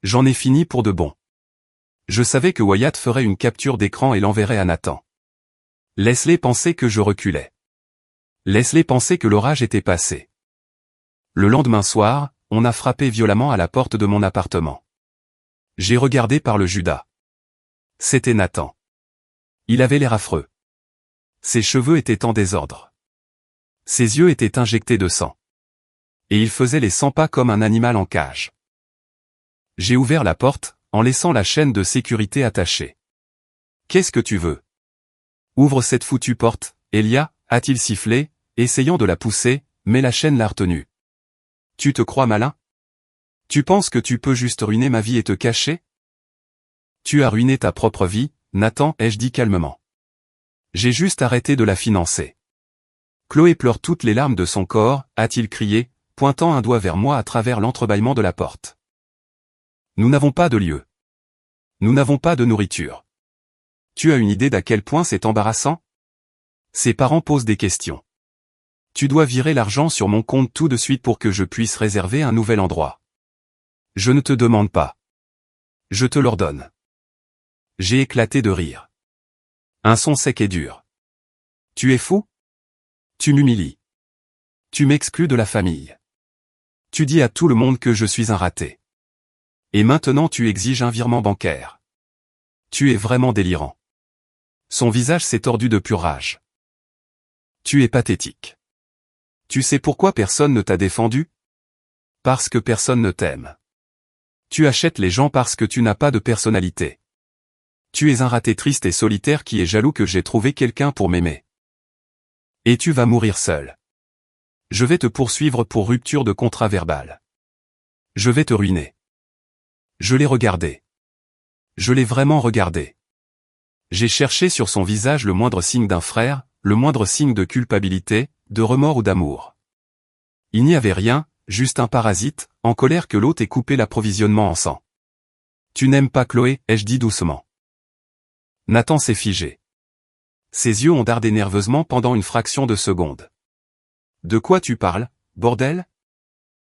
J'en ai fini pour de bon. Je savais que Wyatt ferait une capture d'écran et l'enverrait à Nathan. Laisse-les penser que je reculais. Laisse-les penser que l'orage était passé. Le lendemain soir, on a frappé violemment à la porte de mon appartement. J'ai regardé par le Judas. C'était Nathan. Il avait l'air affreux. Ses cheveux étaient en désordre. Ses yeux étaient injectés de sang. Et il faisait les 100 pas comme un animal en cage. J'ai ouvert la porte, en laissant la chaîne de sécurité attachée. Qu'est-ce que tu veux? Ouvre cette foutue porte, Elia, a-t-il sifflé, essayant de la pousser, mais la chaîne l'a retenue. Tu te crois malin? Tu penses que tu peux juste ruiner ma vie et te cacher? Tu as ruiné ta propre vie, Nathan, ai-je dit calmement. J'ai juste arrêté de la financer. Chloé pleure toutes les larmes de son corps, a-t-il crié, pointant un doigt vers moi à travers l'entrebâillement de la porte. Nous n'avons pas de lieu. Nous n'avons pas de nourriture. Tu as une idée d'à quel point c'est embarrassant? Ses parents posent des questions. Tu dois virer l'argent sur mon compte tout de suite pour que je puisse réserver un nouvel endroit. Je ne te demande pas. Je te l'ordonne. J'ai éclaté de rire. Un son sec et dur. Tu es fou? Tu m'humilies. Tu m'exclus de la famille. Tu dis à tout le monde que je suis un raté. Et maintenant tu exiges un virement bancaire. Tu es vraiment délirant. Son visage s'est tordu de pure rage. Tu es pathétique. Tu sais pourquoi personne ne t'a défendu? Parce que personne ne t'aime. Tu achètes les gens parce que tu n'as pas de personnalité. Tu es un raté triste et solitaire qui est jaloux que j'ai trouvé quelqu'un pour m'aimer. Et tu vas mourir seul. Je vais te poursuivre pour rupture de contrat verbal. Je vais te ruiner. Je l'ai regardé. Je l'ai vraiment regardé. J'ai cherché sur son visage le moindre signe d'un frère, le moindre signe de culpabilité, de remords ou d'amour. Il n'y avait rien, juste un parasite, en colère que l'autre ait coupé l'approvisionnement en sang. Tu n'aimes pas Chloé, ai-je dit doucement. Nathan s'est figé. Ses yeux ont dardé nerveusement pendant une fraction de seconde. De quoi tu parles, bordel?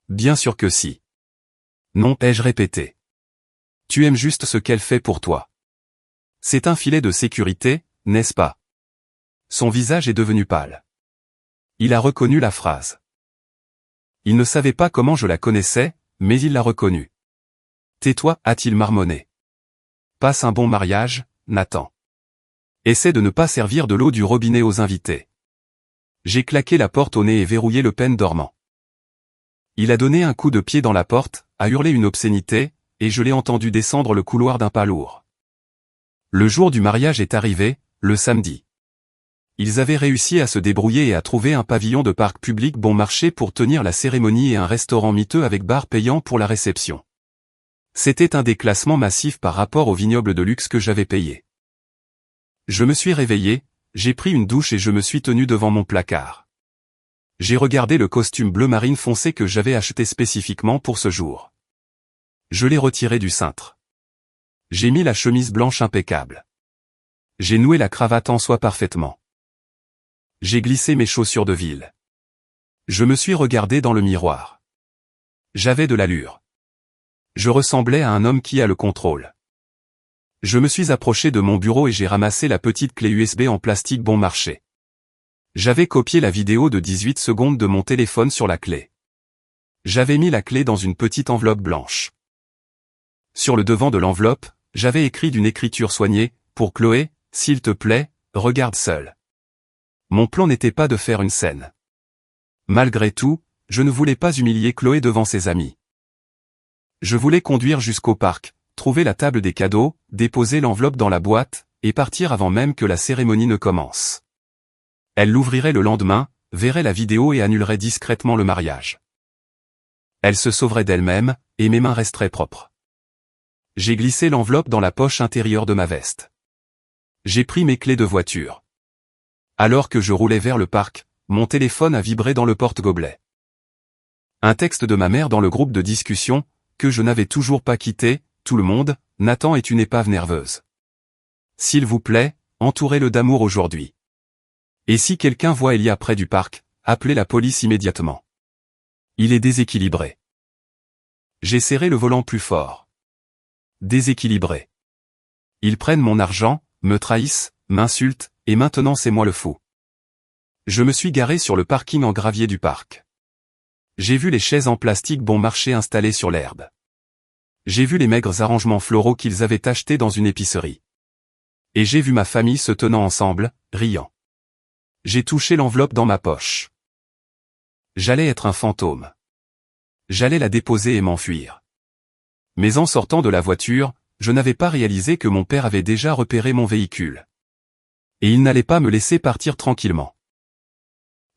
Bien sûr que si. Non, ai-je répété. Tu aimes juste ce qu'elle fait pour toi. C'est un filet de sécurité, n'est-ce pas? Son visage est devenu pâle. Il a reconnu la phrase. Il ne savait pas comment je la connaissais, mais il l'a reconnue. Tais-toi, a-t-il marmonné. Passe un bon mariage, Nathan. Essaie de ne pas servir de l'eau du robinet aux invités. J'ai claqué la porte au nez et verrouillé le pen dormant. Il a donné un coup de pied dans la porte, a hurlé une obscénité, et je l'ai entendu descendre le couloir d'un pas lourd. Le jour du mariage est arrivé, le samedi. Ils avaient réussi à se débrouiller et à trouver un pavillon de parc public bon marché pour tenir la cérémonie et un restaurant miteux avec bar payant pour la réception. C'était un déclassement massif par rapport au vignoble de luxe que j'avais payé. Je me suis réveillé, j'ai pris une douche et je me suis tenu devant mon placard. J'ai regardé le costume bleu marine foncé que j'avais acheté spécifiquement pour ce jour. Je l'ai retiré du cintre. J'ai mis la chemise blanche impeccable. J'ai noué la cravate en soie parfaitement. J'ai glissé mes chaussures de ville. Je me suis regardé dans le miroir. J'avais de l'allure. Je ressemblais à un homme qui a le contrôle. Je me suis approché de mon bureau et j'ai ramassé la petite clé USB en plastique bon marché. J'avais copié la vidéo de 18 secondes de mon téléphone sur la clé. J'avais mis la clé dans une petite enveloppe blanche. Sur le devant de l'enveloppe, j'avais écrit d'une écriture soignée, « Pour Chloé, s'il te plaît, regarde seul ». Mon plan n'était pas de faire une scène. Malgré tout, je ne voulais pas humilier Chloé devant ses amis. Je voulais conduire jusqu'au parc, trouver la table des cadeaux, déposer l'enveloppe dans la boîte, et partir avant même que la cérémonie ne commence. Elle l'ouvrirait le lendemain, verrait la vidéo et annulerait discrètement le mariage. Elle se sauverait d'elle-même, et mes mains resteraient propres. J'ai glissé l'enveloppe dans la poche intérieure de ma veste. J'ai pris mes clés de voiture. Alors que je roulais vers le parc, mon téléphone a vibré dans le porte-gobelet. Un texte de ma mère dans le groupe de discussion, que je n'avais toujours pas quitté, tout le monde, Nathan est une épave nerveuse. S'il vous plaît, entourez-le d'amour aujourd'hui. Et si quelqu'un voit Elia près du parc, appelez la police immédiatement. Il est déséquilibré. J'ai serré le volant plus fort. Déséquilibré. Ils prennent mon argent, me trahissent, m'insultent, et maintenant c'est moi le fou. Je me suis garé sur le parking en gravier du parc. J'ai vu les chaises en plastique bon marché installées sur l'herbe. J'ai vu les maigres arrangements floraux qu'ils avaient achetés dans une épicerie. Et j'ai vu ma famille se tenant ensemble, riant. J'ai touché l'enveloppe dans ma poche. J'allais être un fantôme. J'allais la déposer et m'enfuir. Mais en sortant de la voiture, je n'avais pas réalisé que mon père avait déjà repéré mon véhicule. Et il n'allait pas me laisser partir tranquillement.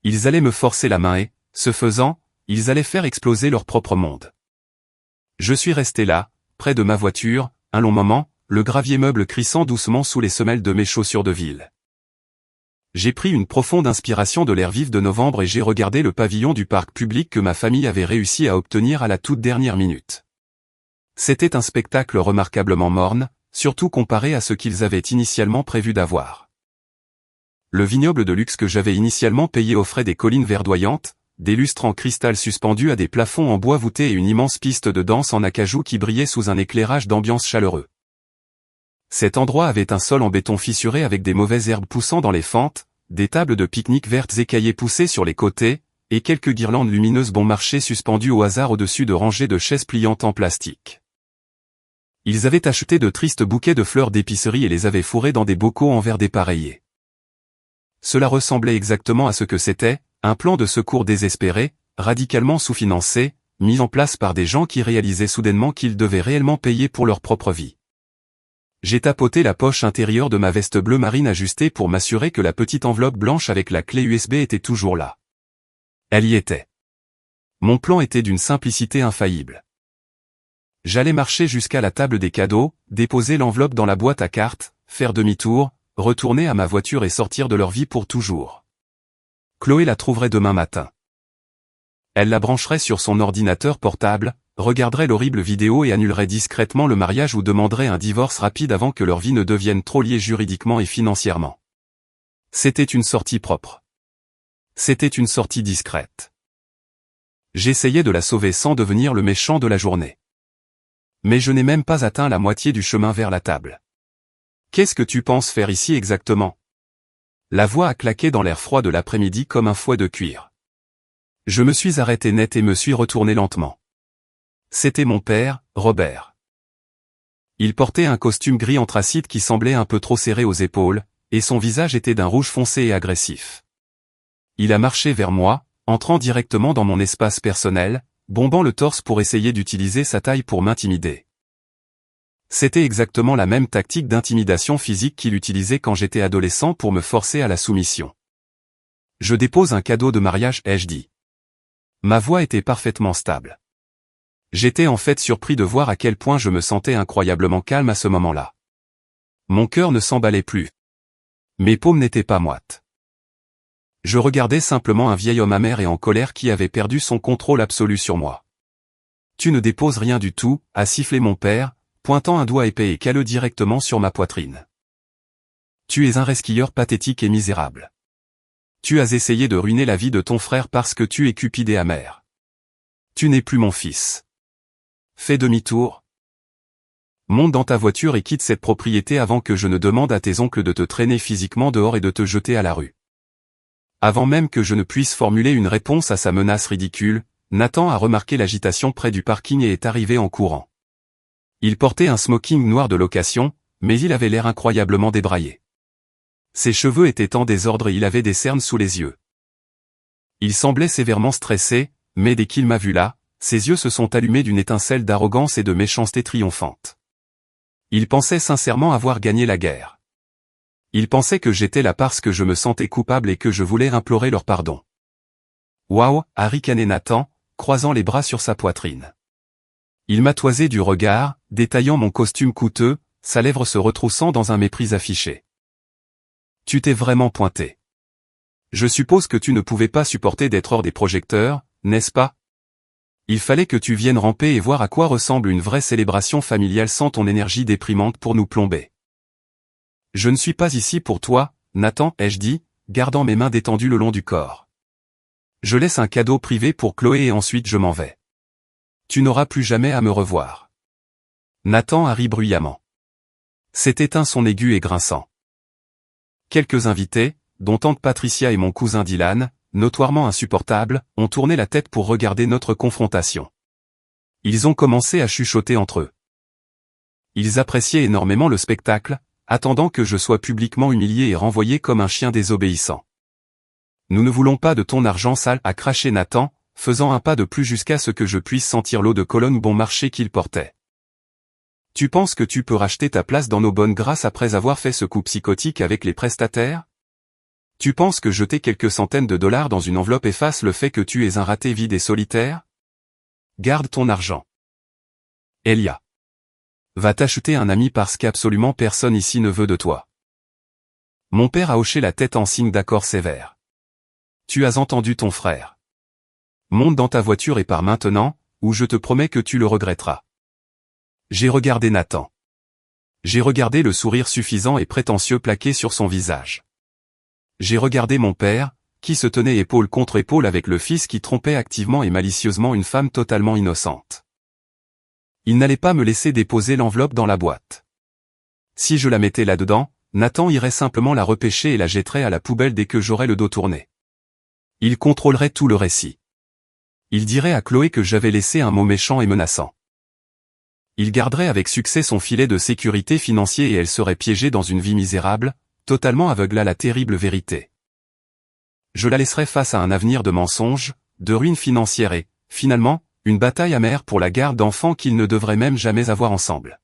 Ils allaient me forcer la main et, ce faisant, ils allaient faire exploser leur propre monde. Je suis resté là, près de ma voiture, un long moment, le gravier meuble crissant doucement sous les semelles de mes chaussures de ville. J'ai pris une profonde inspiration de l'air vif de novembre et j'ai regardé le pavillon du parc public que ma famille avait réussi à obtenir à la toute dernière minute. C'était un spectacle remarquablement morne, surtout comparé à ce qu'ils avaient initialement prévu d'avoir. Le vignoble de luxe que j'avais initialement payé offrait des collines verdoyantes, des lustres en cristal suspendus à des plafonds en bois voûté et une immense piste de danse en acajou qui brillait sous un éclairage d'ambiance chaleureux. Cet endroit avait un sol en béton fissuré avec des mauvaises herbes poussant dans les fentes, des tables de pique-nique vertes écaillées poussées sur les côtés, et quelques guirlandes lumineuses bon marché suspendues au hasard au-dessus de rangées de chaises pliantes en plastique. Ils avaient acheté de tristes bouquets de fleurs d'épicerie et les avaient fourrés dans des bocaux en verre dépareillé. Cela ressemblait exactement à ce que c'était, un plan de secours désespéré, radicalement sous-financé, mis en place par des gens qui réalisaient soudainement qu'ils devaient réellement payer pour leur propre vie. J'ai tapoté la poche intérieure de ma veste bleu marine ajustée pour m'assurer que la petite enveloppe blanche avec la clé USB était toujours là. Elle y était. Mon plan était d'une simplicité infaillible. J'allais marcher jusqu'à la table des cadeaux, déposer l'enveloppe dans la boîte à cartes, faire demi-tour, retourner à ma voiture et sortir de leur vie pour toujours. Chloé la trouverait demain matin. Elle la brancherait sur son ordinateur portable, regarderait l'horrible vidéo et annulerait discrètement le mariage ou demanderait un divorce rapide avant que leur vie ne devienne trop liée juridiquement et financièrement. C'était une sortie propre. C'était une sortie discrète. J'essayais de la sauver sans devenir le méchant de la journée. Mais je n'ai même pas atteint la moitié du chemin vers la table. Qu'est-ce que tu penses faire ici exactement? La voix a claqué dans l'air froid de l'après-midi comme un fouet de cuir. Je me suis arrêté net et me suis retourné lentement. C'était mon père, Robert. Il portait un costume gris anthracite qui semblait un peu trop serré aux épaules, et son visage était d'un rouge foncé et agressif. Il a marché vers moi, entrant directement dans mon espace personnel, bombant le torse pour essayer d'utiliser sa taille pour m'intimider. C'était exactement la même tactique d'intimidation physique qu'il utilisait quand j'étais adolescent pour me forcer à la soumission. Je dépose un cadeau de mariage, ai-je dit. Ma voix était parfaitement stable. J'étais en fait surpris de voir à quel point je me sentais incroyablement calme à ce moment-là. Mon cœur ne s'emballait plus. Mes paumes n'étaient pas moites. Je regardais simplement un vieil homme amer et en colère qui avait perdu son contrôle absolu sur moi. « Tu ne déposes rien du tout » a sifflé mon père, pointant un doigt épais et calleux directement sur ma poitrine. Tu es un resquilleur pathétique et misérable. Tu as essayé de ruiner la vie de ton frère parce que tu es cupide et amer. Tu n'es plus mon fils. Fais demi-tour. Monte dans ta voiture et quitte cette propriété avant que je ne demande à tes oncles de te traîner physiquement dehors et de te jeter à la rue. Avant même que je ne puisse formuler une réponse à sa menace ridicule, Nathan a remarqué l'agitation près du parking et est arrivé en courant. Il portait un smoking noir de location, mais il avait l'air incroyablement débraillé. Ses cheveux étaient en désordre et il avait des cernes sous les yeux. Il semblait sévèrement stressé, mais dès qu'il m'a vu là, ses yeux se sont allumés d'une étincelle d'arrogance et de méchanceté triomphante. Il pensait sincèrement avoir gagné la guerre. Il pensait que j'étais là parce que je me sentais coupable et que je voulais implorer leur pardon. Waouh, a ricané Nathan, croisant les bras sur sa poitrine. Il m'a toisé du regard, détaillant mon costume coûteux, sa lèvre se retroussant dans un mépris affiché. Tu t'es vraiment pointé. Je suppose que tu ne pouvais pas supporter d'être hors des projecteurs, n'est-ce pas? Il fallait que tu viennes ramper et voir à quoi ressemble une vraie célébration familiale sans ton énergie déprimante pour nous plomber. Je ne suis pas ici pour toi, Nathan, ai-je dit, gardant mes mains détendues le long du corps. Je laisse un cadeau privé pour Chloé et ensuite je m'en vais. Tu n'auras plus jamais à me revoir. Nathan a ri bruyamment. C'était un son aigu et grinçant. Quelques invités, dont tante Patricia et mon cousin Dylan, notoirement insupportables, ont tourné la tête pour regarder notre confrontation. Ils ont commencé à chuchoter entre eux. Ils appréciaient énormément le spectacle, attendant que je sois publiquement humilié et renvoyé comme un chien désobéissant. Nous ne voulons pas de ton argent sale, a craché Nathan, faisant un pas de plus jusqu'à ce que je puisse sentir l'eau de Cologne bon marché qu'il portait. Tu penses que tu peux racheter ta place dans nos bonnes grâces après avoir fait ce coup psychotique avec les prestataires? Tu penses que jeter quelques centaines de dollars dans une enveloppe efface le fait que tu es un raté vide et solitaire? Garde ton argent. Elia. Va t'acheter un ami parce qu'absolument personne ici ne veut de toi. Mon père a hoché la tête en signe d'accord sévère. Tu as entendu ton frère. Monte dans ta voiture et pars maintenant, ou je te promets que tu le regretteras. J'ai regardé Nathan. J'ai regardé le sourire suffisant et prétentieux plaqué sur son visage. J'ai regardé mon père, qui se tenait épaule contre épaule avec le fils qui trompait activement et malicieusement une femme totalement innocente. Il n'allait pas me laisser déposer l'enveloppe dans la boîte. Si je la mettais là-dedans, Nathan irait simplement la repêcher et la jetterait à la poubelle dès que j'aurais le dos tourné. Il contrôlerait tout le récit. Il dirait à Chloé que j'avais laissé un mot méchant et menaçant. Il garderait avec succès son filet de sécurité financier et elle serait piégée dans une vie misérable, totalement aveugle à la terrible vérité. Je la laisserais face à un avenir de mensonges, de ruines financières et, finalement, une bataille amère pour la garde d'enfants qu'ils ne devraient même jamais avoir ensemble.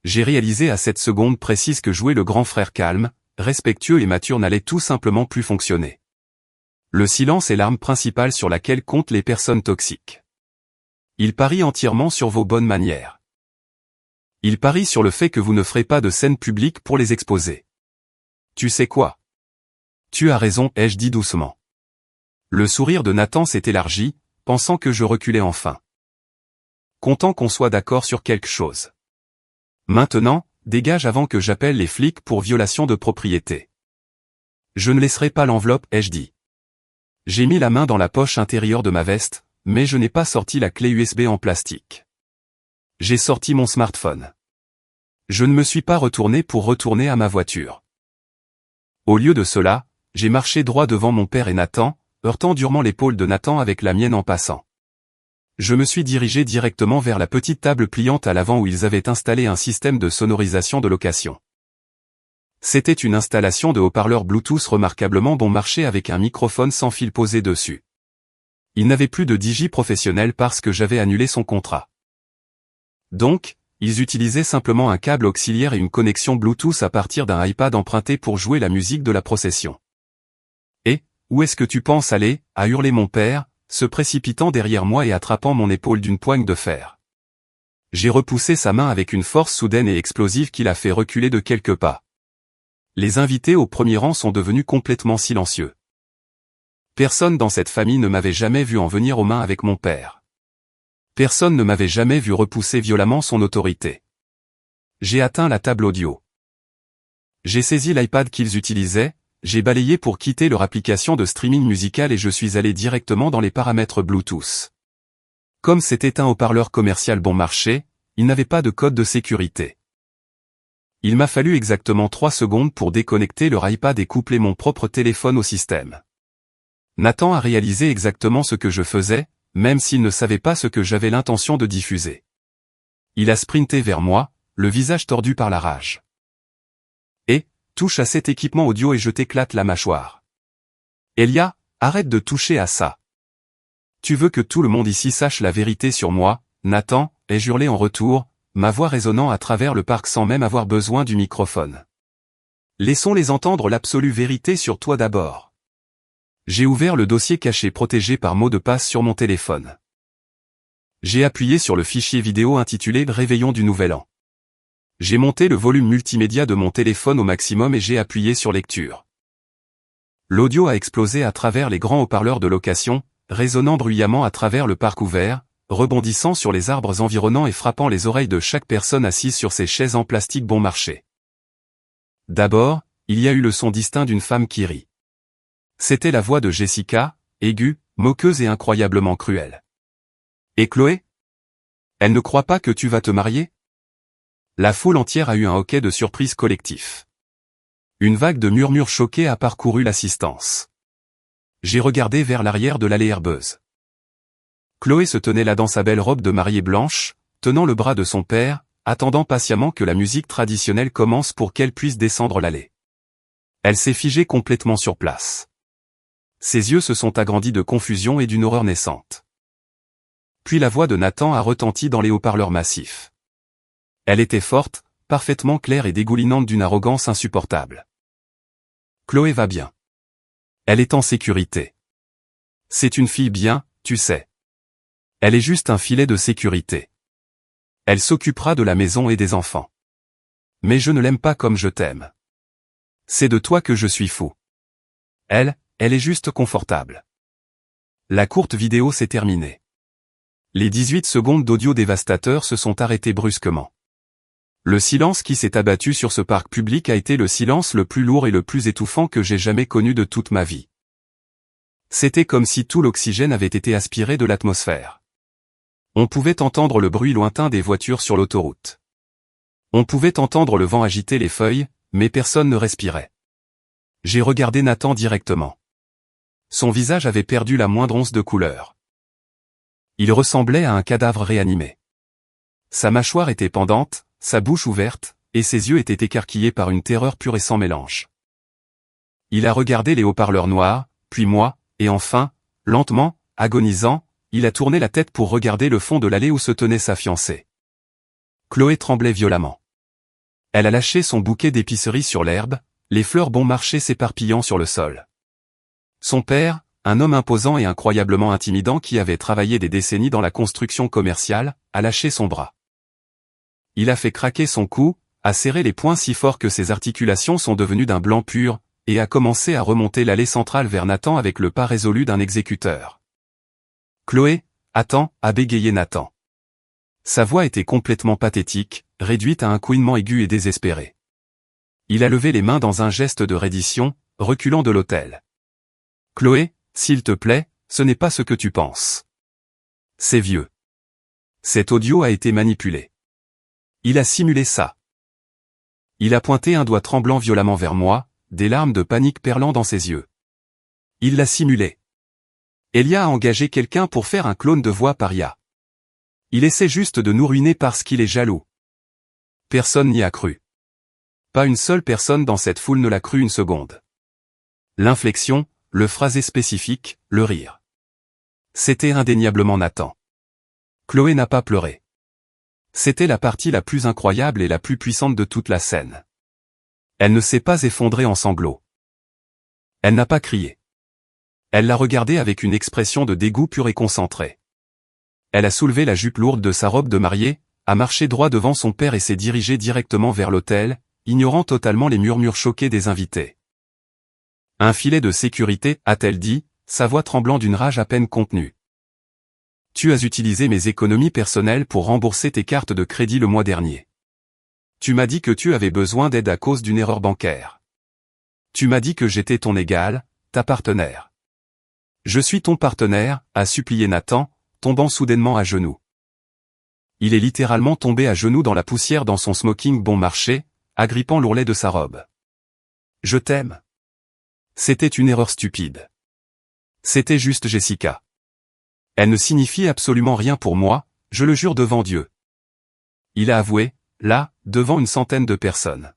J'ai réalisé à cette seconde précise que jouer le grand frère calme, respectueux et mature n'allait tout simplement plus fonctionner. Le silence est l'arme principale sur laquelle comptent les personnes toxiques. Il parie entièrement sur vos bonnes manières. Il parie sur le fait que vous ne ferez pas de scène publique pour les exposer. Tu sais quoi? Tu as raison, ai-je dit doucement. Le sourire de Nathan s'est élargi, pensant que je reculais enfin. Content qu'on soit d'accord sur quelque chose. Maintenant, dégage avant que j'appelle les flics pour violation de propriété. Je ne laisserai pas l'enveloppe, ai-je dit. J'ai mis la main dans la poche intérieure de ma veste, mais je n'ai pas sorti la clé USB en plastique. J'ai sorti mon smartphone. Je ne me suis pas retourné pour retourner à ma voiture. Au lieu de cela, j'ai marché droit devant mon père et Nathan, heurtant durement l'épaule de Nathan avec la mienne en passant. Je me suis dirigé directement vers la petite table pliante à l'avant où ils avaient installé un système de sonorisation de location. C'était une installation de haut-parleurs Bluetooth remarquablement bon marché avec un microphone sans fil posé dessus. Il n'avait plus de DJ professionnel parce que j'avais annulé son contrat. Donc, ils utilisaient simplement un câble auxiliaire et une connexion Bluetooth à partir d'un iPad emprunté pour jouer la musique de la procession. Et, où est-ce que tu penses aller, a hurlé mon père, se précipitant derrière moi et attrapant mon épaule d'une poigne de fer. J'ai repoussé sa main avec une force soudaine et explosive qui l'a fait reculer de quelques pas. Les invités au premier rang sont devenus complètement silencieux. Personne dans cette famille ne m'avait jamais vu en venir aux mains avec mon père. Personne ne m'avait jamais vu repousser violemment son autorité. J'ai atteint la table audio. J'ai saisi l'iPad qu'ils utilisaient, j'ai balayé pour quitter leur application de streaming musical et je suis allé directement dans les paramètres Bluetooth. Comme c'était un haut-parleur commercial bon marché, il n'avait pas de code de sécurité. Il m'a fallu exactement 3 secondes pour déconnecter leur iPad et coupler mon propre téléphone au système. Nathan a réalisé exactement ce que je faisais, même s'il ne savait pas ce que j'avais l'intention de diffuser. Il a sprinté vers moi, le visage tordu par la rage. Et, touche à cet équipement audio et je t'éclate la mâchoire. Elia, arrête de toucher à ça. Tu veux que tout le monde ici sache la vérité sur moi, Nathan, ai-je hurlé en retour, ma voix résonnant à travers le parc sans même avoir besoin du microphone. Laissons-les entendre l'absolue vérité sur toi d'abord. J'ai ouvert le dossier caché protégé par mot de passe sur mon téléphone. J'ai appuyé sur le fichier vidéo intitulé « Réveillon du Nouvel An ». J'ai monté le volume multimédia de mon téléphone au maximum et j'ai appuyé sur lecture. L'audio a explosé à travers les grands haut-parleurs de location, résonnant bruyamment à travers le parc ouvert, rebondissant sur les arbres environnants et frappant les oreilles de chaque personne assise sur ces chaises en plastique bon marché. D'abord, il y a eu le son distinct d'une femme qui rit. C'était la voix de Jessica, aiguë, moqueuse et incroyablement cruelle. « Et Chloé ? Elle ne croit pas que tu vas te marier ?» La foule entière a eu un hoquet de surprise collectif. Une vague de murmures choqués a parcouru l'assistance. J'ai regardé vers l'arrière de l'allée herbeuse. Chloé se tenait là dans sa belle robe de mariée blanche, tenant le bras de son père, attendant patiemment que la musique traditionnelle commence pour qu'elle puisse descendre l'allée. Elle s'est figée complètement sur place. Ses yeux se sont agrandis de confusion et d'une horreur naissante. Puis la voix de Nathan a retenti dans les haut-parleurs massifs. Elle était forte, parfaitement claire et dégoulinante d'une arrogance insupportable. Chloé va bien. Elle est en sécurité. C'est une fille bien, tu sais. Elle est juste un filet de sécurité. Elle s'occupera de la maison et des enfants. Mais je ne l'aime pas comme je t'aime. C'est de toi que je suis fou. Elle est juste confortable. La courte vidéo s'est terminée. Les 18 secondes d'audio dévastateur se sont arrêtées brusquement. Le silence qui s'est abattu sur ce parc public a été le silence le plus lourd et le plus étouffant que j'ai jamais connu de toute ma vie. C'était comme si tout l'oxygène avait été aspiré de l'atmosphère. On pouvait entendre le bruit lointain des voitures sur l'autoroute. On pouvait entendre le vent agiter les feuilles, mais personne ne respirait. J'ai regardé Nathan directement. Son visage avait perdu la moindre once de couleur. Il ressemblait à un cadavre réanimé. Sa mâchoire était pendante, sa bouche ouverte, et ses yeux étaient écarquillés par une terreur pure et sans mélange. Il a regardé les haut-parleurs noirs, puis moi, et enfin, lentement, agonisant, il a tourné la tête pour regarder le fond de l'allée où se tenait sa fiancée. Chloé tremblait violemment. Elle a lâché son bouquet d'épicerie sur l'herbe, les fleurs bon marché s'éparpillant sur le sol. Son père, un homme imposant et incroyablement intimidant qui avait travaillé des décennies dans la construction commerciale, a lâché son bras. Il a fait craquer son cou, a serré les poings si fort que ses articulations sont devenues d'un blanc pur, et a commencé à remonter l'allée centrale vers Nathan avec le pas résolu d'un exécuteur. « Chloé, attends » a bégayé Nathan. Sa voix était complètement pathétique, réduite à un couinement aigu et désespéré. Il a levé les mains dans un geste de reddition, reculant de l'autel. « Chloé, s'il te plaît, ce n'est pas ce que tu penses. C'est vieux. Cet audio a été manipulé. Il a simulé ça. » Il a pointé un doigt tremblant violemment vers moi, des larmes de panique perlant dans ses yeux. Il l'a simulé. Elia a engagé quelqu'un pour faire un clone de voix paria. Il essaie juste de nous ruiner parce qu'il est jaloux. Personne n'y a cru. Pas une seule personne dans cette foule ne l'a cru une seconde. L'inflexion, le phrasé spécifique, le rire. C'était indéniablement Nathan. Chloé n'a pas pleuré. C'était la partie la plus incroyable et la plus puissante de toute la scène. Elle ne s'est pas effondrée en sanglots. Elle n'a pas crié. Elle l'a regardé avec une expression de dégoût pur et concentré. Elle a soulevé la jupe lourde de sa robe de mariée, a marché droit devant son père et s'est dirigée directement vers l'autel, ignorant totalement les murmures choqués des invités. Un filet de sécurité, a-t-elle dit, sa voix tremblant d'une rage à peine contenue. Tu as utilisé mes économies personnelles pour rembourser tes cartes de crédit le mois dernier. Tu m'as dit que tu avais besoin d'aide à cause d'une erreur bancaire. Tu m'as dit que j'étais ton égal, ta partenaire. Je suis ton partenaire, a supplié Nathan, tombant soudainement à genoux. Il est littéralement tombé à genoux dans la poussière dans son smoking bon marché, agrippant l'ourlet de sa robe. Je t'aime. C'était une erreur stupide. C'était juste Jessica. Elle ne signifiait absolument rien pour moi, je le jure devant Dieu. Il a avoué, là, devant une centaine de personnes.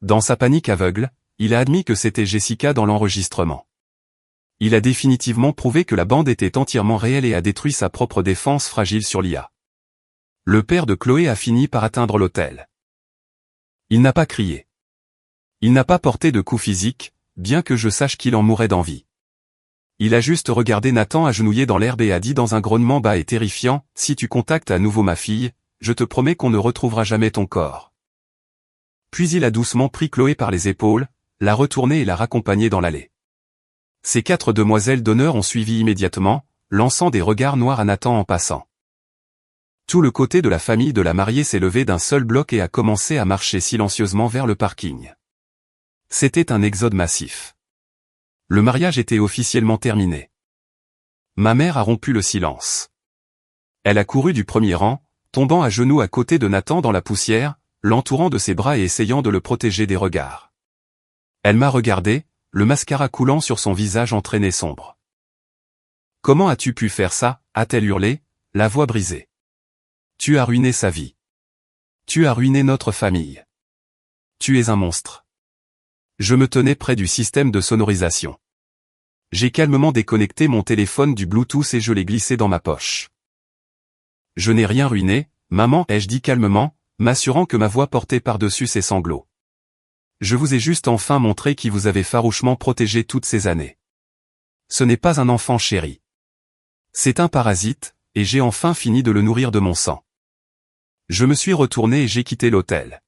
Dans sa panique aveugle, il a admis que c'était Jessica dans l'enregistrement. Il a définitivement prouvé que la bande était entièrement réelle et a détruit sa propre défense fragile sur l'IA. Le père de Chloé a fini par atteindre l'hôtel. Il n'a pas crié. Il n'a pas porté de coups physiques, bien que je sache qu'il en mourait d'envie. Il a juste regardé Nathan agenouillé dans l'herbe et a dit dans un grognement bas et terrifiant, « Si tu contactes à nouveau ma fille, je te promets qu'on ne retrouvera jamais ton corps. » Puis il a doucement pris Chloé par les épaules, l'a retournée et l'a raccompagnée dans l'allée. Ces 4 demoiselles d'honneur ont suivi immédiatement, lançant des regards noirs à Nathan en passant. Tout le côté de la famille de la mariée s'est levé d'un seul bloc et a commencé à marcher silencieusement vers le parking. C'était un exode massif. Le mariage était officiellement terminé. Ma mère a rompu le silence. Elle a couru du premier rang, tombant à genoux à côté de Nathan dans la poussière, l'entourant de ses bras et essayant de le protéger des regards. Elle m'a regardé, le mascara coulant sur son visage entraîné sombre. « Comment as-tu pu faire ça ?» a-t-elle hurlé, la voix brisée. « Tu as ruiné sa vie. Tu as ruiné notre famille. Tu es un monstre. » Je me tenais près du système de sonorisation. J'ai calmement déconnecté mon téléphone du Bluetooth et je l'ai glissé dans ma poche. « Je n'ai rien ruiné, maman, ai-je dit calmement, m'assurant que ma voix portait par-dessus ses sanglots. Je vous ai juste enfin montré qui vous avez farouchement protégé toutes ces années. Ce n'est pas un enfant chéri. C'est un parasite, et j'ai enfin fini de le nourrir de mon sang. Je me suis retourné et j'ai quitté l'hôtel.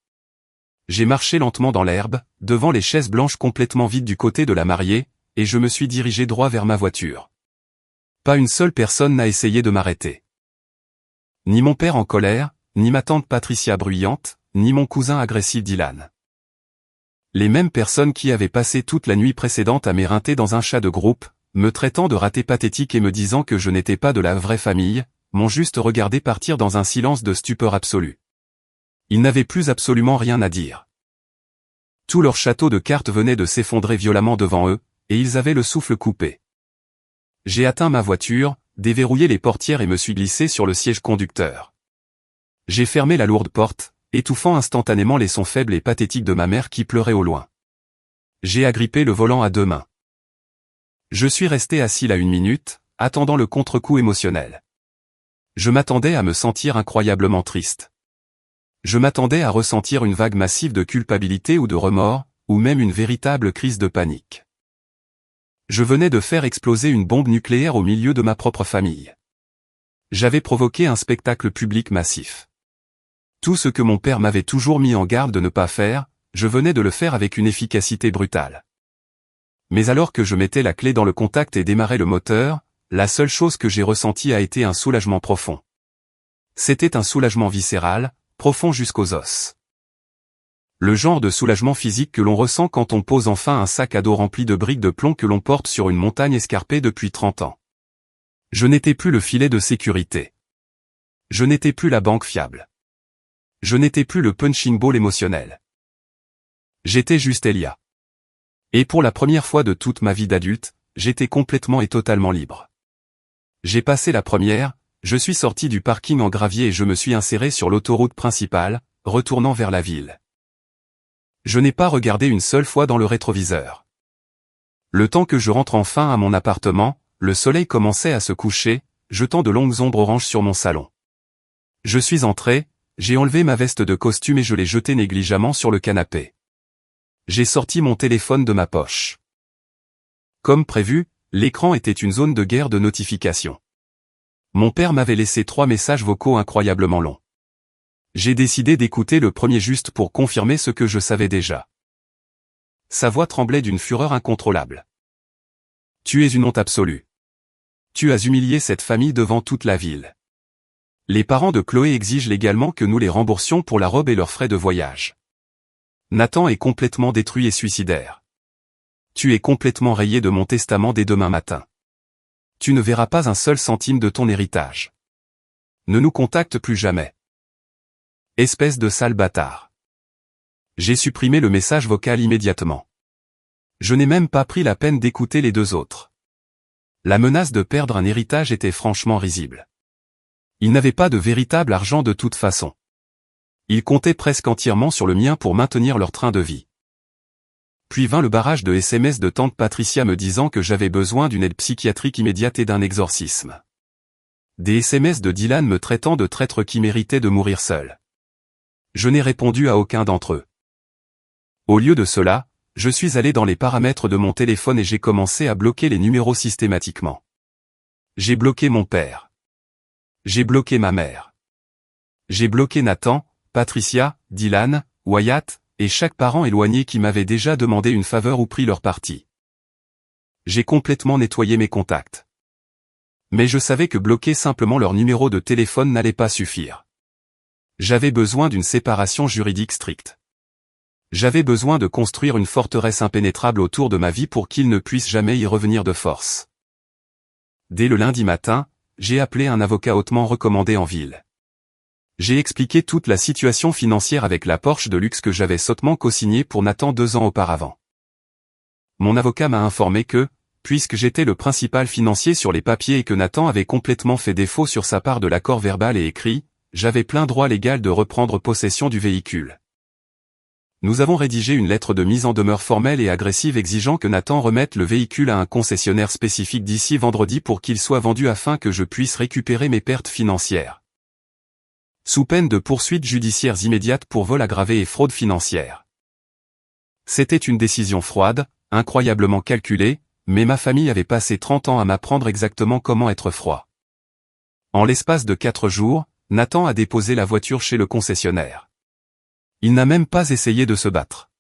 J'ai marché lentement dans l'herbe, devant les chaises blanches complètement vides du côté de la mariée, et je me suis dirigé droit vers ma voiture. Pas une seule personne n'a essayé de m'arrêter. Ni mon père en colère, ni ma tante Patricia bruyante, ni mon cousin agressif Dylan. Les mêmes personnes qui avaient passé toute la nuit précédente à m'éreinter dans un chat de groupe, me traitant de raté pathétique et me disant que je n'étais pas de la vraie famille, m'ont juste regardé partir dans un silence de stupeur absolue. Ils n'avaient plus absolument rien à dire. Tout leur château de cartes venait de s'effondrer violemment devant eux, et ils avaient le souffle coupé. J'ai atteint ma voiture, déverrouillé les portières et me suis glissé sur le siège conducteur. J'ai fermé la lourde porte, étouffant instantanément les sons faibles et pathétiques de ma mère qui pleurait au loin. J'ai agrippé le volant à 2 mains. Je suis resté assis là 1 minute, attendant le contre-coup émotionnel. Je m'attendais à me sentir incroyablement triste. Je m'attendais à ressentir une vague massive de culpabilité ou de remords, ou même une véritable crise de panique. Je venais de faire exploser une bombe nucléaire au milieu de ma propre famille. J'avais provoqué un spectacle public massif. Tout ce que mon père m'avait toujours mis en garde de ne pas faire, je venais de le faire avec une efficacité brutale. Mais alors que je mettais la clé dans le contact et démarrais le moteur, la seule chose que j'ai ressentie a été un soulagement profond. C'était un soulagement viscéral, profond jusqu'aux os. Le genre de soulagement physique que l'on ressent quand on pose enfin un sac à dos rempli de briques de plomb que l'on porte sur une montagne escarpée depuis 30 ans. Je n'étais plus le filet de sécurité. Je n'étais plus la banque fiable. Je n'étais plus le punching ball émotionnel. J'étais juste Elia. Et pour la première fois de toute ma vie d'adulte, j'étais complètement et totalement libre. J'ai passé la première, je suis sorti du parking en gravier et je me suis inséré sur l'autoroute principale, retournant vers la ville. Je n'ai pas regardé une seule fois dans le rétroviseur. Le temps que je rentre enfin à mon appartement, le soleil commençait à se coucher, jetant de longues ombres oranges sur mon salon. Je suis entré, j'ai enlevé ma veste de costume et je l'ai jetée négligemment sur le canapé. J'ai sorti mon téléphone de ma poche. Comme prévu, l'écran était une zone de guerre de notifications. Mon père m'avait laissé 3 messages vocaux incroyablement longs. J'ai décidé d'écouter le premier juste pour confirmer ce que je savais déjà. Sa voix tremblait d'une fureur incontrôlable. Tu es une honte absolue. Tu as humilié cette famille devant toute la ville. Les parents de Chloé exigent légalement que nous les remboursions pour la robe et leurs frais de voyage. Nathan est complètement détruit et suicidaire. Tu es complètement rayé de mon testament dès demain matin. Tu ne verras pas un seul centime de ton héritage. Ne nous contacte plus jamais. Espèce de sale bâtard. J'ai supprimé le message vocal immédiatement. Je n'ai même pas pris la peine d'écouter les deux autres. La menace de perdre un héritage était franchement risible. Ils n'avaient pas de véritable argent de toute façon. Ils comptaient presque entièrement sur le mien pour maintenir leur train de vie. Puis vint le barrage de SMS de tante Patricia me disant que j'avais besoin d'une aide psychiatrique immédiate et d'un exorcisme. Des SMS de Dylan me traitant de traître qui méritait de mourir seul. Je n'ai répondu à aucun d'entre eux. Au lieu de cela, je suis allé dans les paramètres de mon téléphone et j'ai commencé à bloquer les numéros systématiquement. J'ai bloqué mon père. J'ai bloqué ma mère. J'ai bloqué Nathan, Patricia, Dylan, Wyatt, et chaque parent éloigné qui m'avait déjà demandé une faveur ou pris leur parti. J'ai complètement nettoyé mes contacts. Mais je savais que bloquer simplement leur numéro de téléphone n'allait pas suffire. J'avais besoin d'une séparation juridique stricte. J'avais besoin de construire une forteresse impénétrable autour de ma vie pour qu'ils ne puissent jamais y revenir de force. Dès le lundi matin, j'ai appelé un avocat hautement recommandé en ville. J'ai expliqué toute la situation financière avec la Porsche de luxe que j'avais sottement co-signée pour Nathan 2 ans auparavant. Mon avocat m'a informé que, puisque j'étais le principal financier sur les papiers et que Nathan avait complètement fait défaut sur sa part de l'accord verbal et écrit, j'avais plein droit légal de reprendre possession du véhicule. Nous avons rédigé une lettre de mise en demeure formelle et agressive exigeant que Nathan remette le véhicule à un concessionnaire spécifique d'ici vendredi pour qu'il soit vendu afin que je puisse récupérer mes pertes financières. Sous peine de poursuites judiciaires immédiates pour vol aggravé et fraude financière. C'était une décision froide, incroyablement calculée, mais ma famille avait passé 30 ans à m'apprendre exactement comment être froid. En l'espace de 4 jours, Nathan a déposé la voiture chez le concessionnaire. Il n'a même pas essayé de se battre.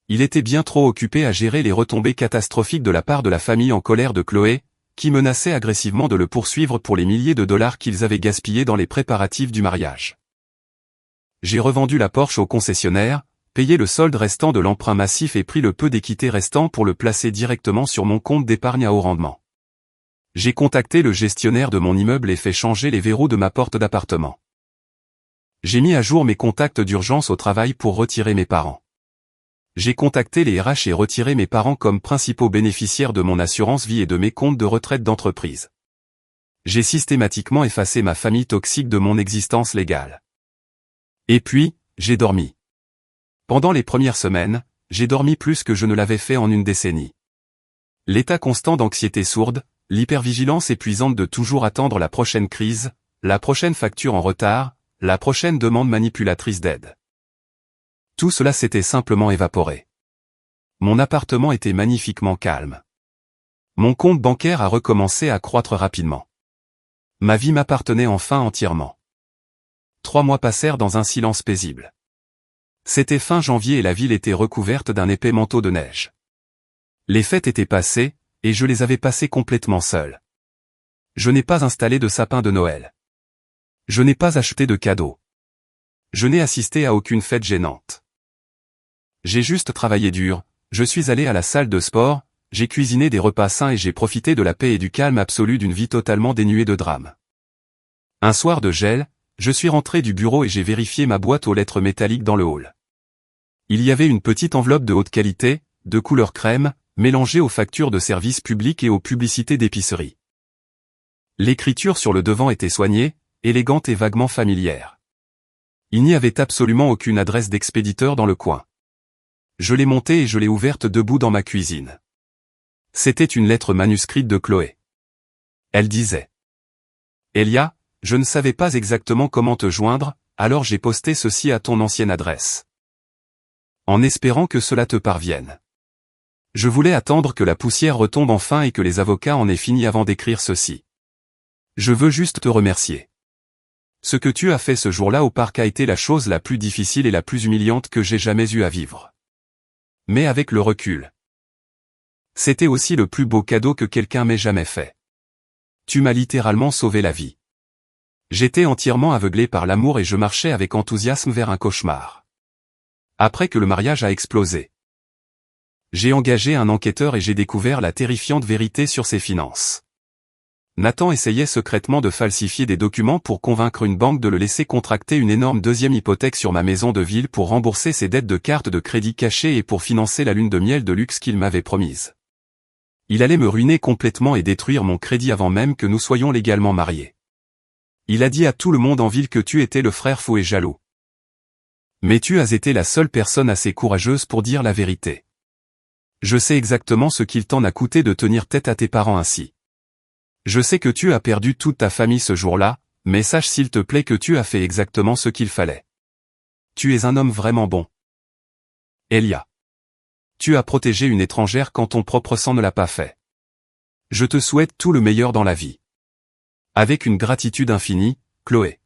Il était bien trop occupé à gérer les retombées catastrophiques de la part de la famille en colère de Chloé, qui menaçait agressivement de le poursuivre pour les milliers de dollars qu'ils avaient gaspillés dans les préparatifs du mariage. J'ai revendu la Porsche au concessionnaire, payé le solde restant de l'emprunt massif et pris le peu d'équité restant pour le placer directement sur mon compte d'épargne à haut rendement. J'ai contacté le gestionnaire de mon immeuble et fait changer les verrous de ma porte d'appartement. J'ai mis à jour mes contacts d'urgence au travail pour retirer mes parents. J'ai contacté les RH et retiré mes parents comme principaux bénéficiaires de mon assurance vie et de mes comptes de retraite d'entreprise. J'ai systématiquement effacé ma famille toxique de mon existence légale. Et puis, j'ai dormi. Pendant les premières semaines, j'ai dormi plus que je ne l'avais fait en une décennie. L'état constant d'anxiété sourde, l'hypervigilance épuisante de toujours attendre la prochaine crise, la prochaine facture en retard, la prochaine demande manipulatrice d'aide. Tout cela s'était simplement évaporé. Mon appartement était magnifiquement calme. Mon compte bancaire a recommencé à croître rapidement. Ma vie m'appartenait enfin entièrement. 3 mois passèrent dans un silence paisible. C'était fin janvier et la ville était recouverte d'un épais manteau de neige. Les fêtes étaient passées, et je les avais passées complètement seul. Je n'ai pas installé de sapin de Noël. Je n'ai pas acheté de cadeaux. Je n'ai assisté à aucune fête gênante. J'ai juste travaillé dur, je suis allé à la salle de sport, j'ai cuisiné des repas sains et j'ai profité de la paix et du calme absolu d'une vie totalement dénuée de drame. Un soir de gel, je suis rentré du bureau et j'ai vérifié ma boîte aux lettres métalliques dans le hall. Il y avait une petite enveloppe de haute qualité, de couleur crème, mélangée aux factures de services publics et aux publicités d'épicerie. L'écriture sur le devant était soignée, élégante et vaguement familière. Il n'y avait absolument aucune adresse d'expéditeur dans le coin. Je l'ai montée et je l'ai ouverte debout dans ma cuisine. C'était une lettre manuscrite de Chloé. Elle disait: Elia, je ne savais pas exactement comment te joindre, alors j'ai posté ceci à ton ancienne adresse. En espérant que cela te parvienne. Je voulais attendre que la poussière retombe enfin et que les avocats en aient fini avant d'écrire ceci. Je veux juste te remercier. Ce que tu as fait ce jour-là au parc a été la chose la plus difficile et la plus humiliante que j'ai jamais eu à vivre. Mais avec le recul, c'était aussi le plus beau cadeau que quelqu'un m'ait jamais fait. Tu m'as littéralement sauvé la vie. J'étais entièrement aveuglé par l'amour et je marchais avec enthousiasme vers un cauchemar. Après que le mariage a explosé, j'ai engagé un enquêteur et j'ai découvert la terrifiante vérité sur ses finances. Nathan essayait secrètement de falsifier des documents pour convaincre une banque de le laisser contracter une énorme deuxième hypothèque sur ma maison de ville pour rembourser ses dettes de cartes de crédit cachées et pour financer la lune de miel de luxe qu'il m'avait promise. Il allait me ruiner complètement et détruire mon crédit avant même que nous soyons légalement mariés. Il a dit à tout le monde en ville que tu étais le frère fou et jaloux. Mais tu as été la seule personne assez courageuse pour dire la vérité. Je sais exactement ce qu'il t'en a coûté de tenir tête à tes parents ainsi. Je sais que tu as perdu toute ta famille ce jour-là, mais sache s'il te plaît que tu as fait exactement ce qu'il fallait. Tu es un homme vraiment bon. Elia. Tu as protégé une étrangère quand ton propre sang ne l'a pas fait. Je te souhaite tout le meilleur dans la vie. Avec une gratitude infinie, Chloé.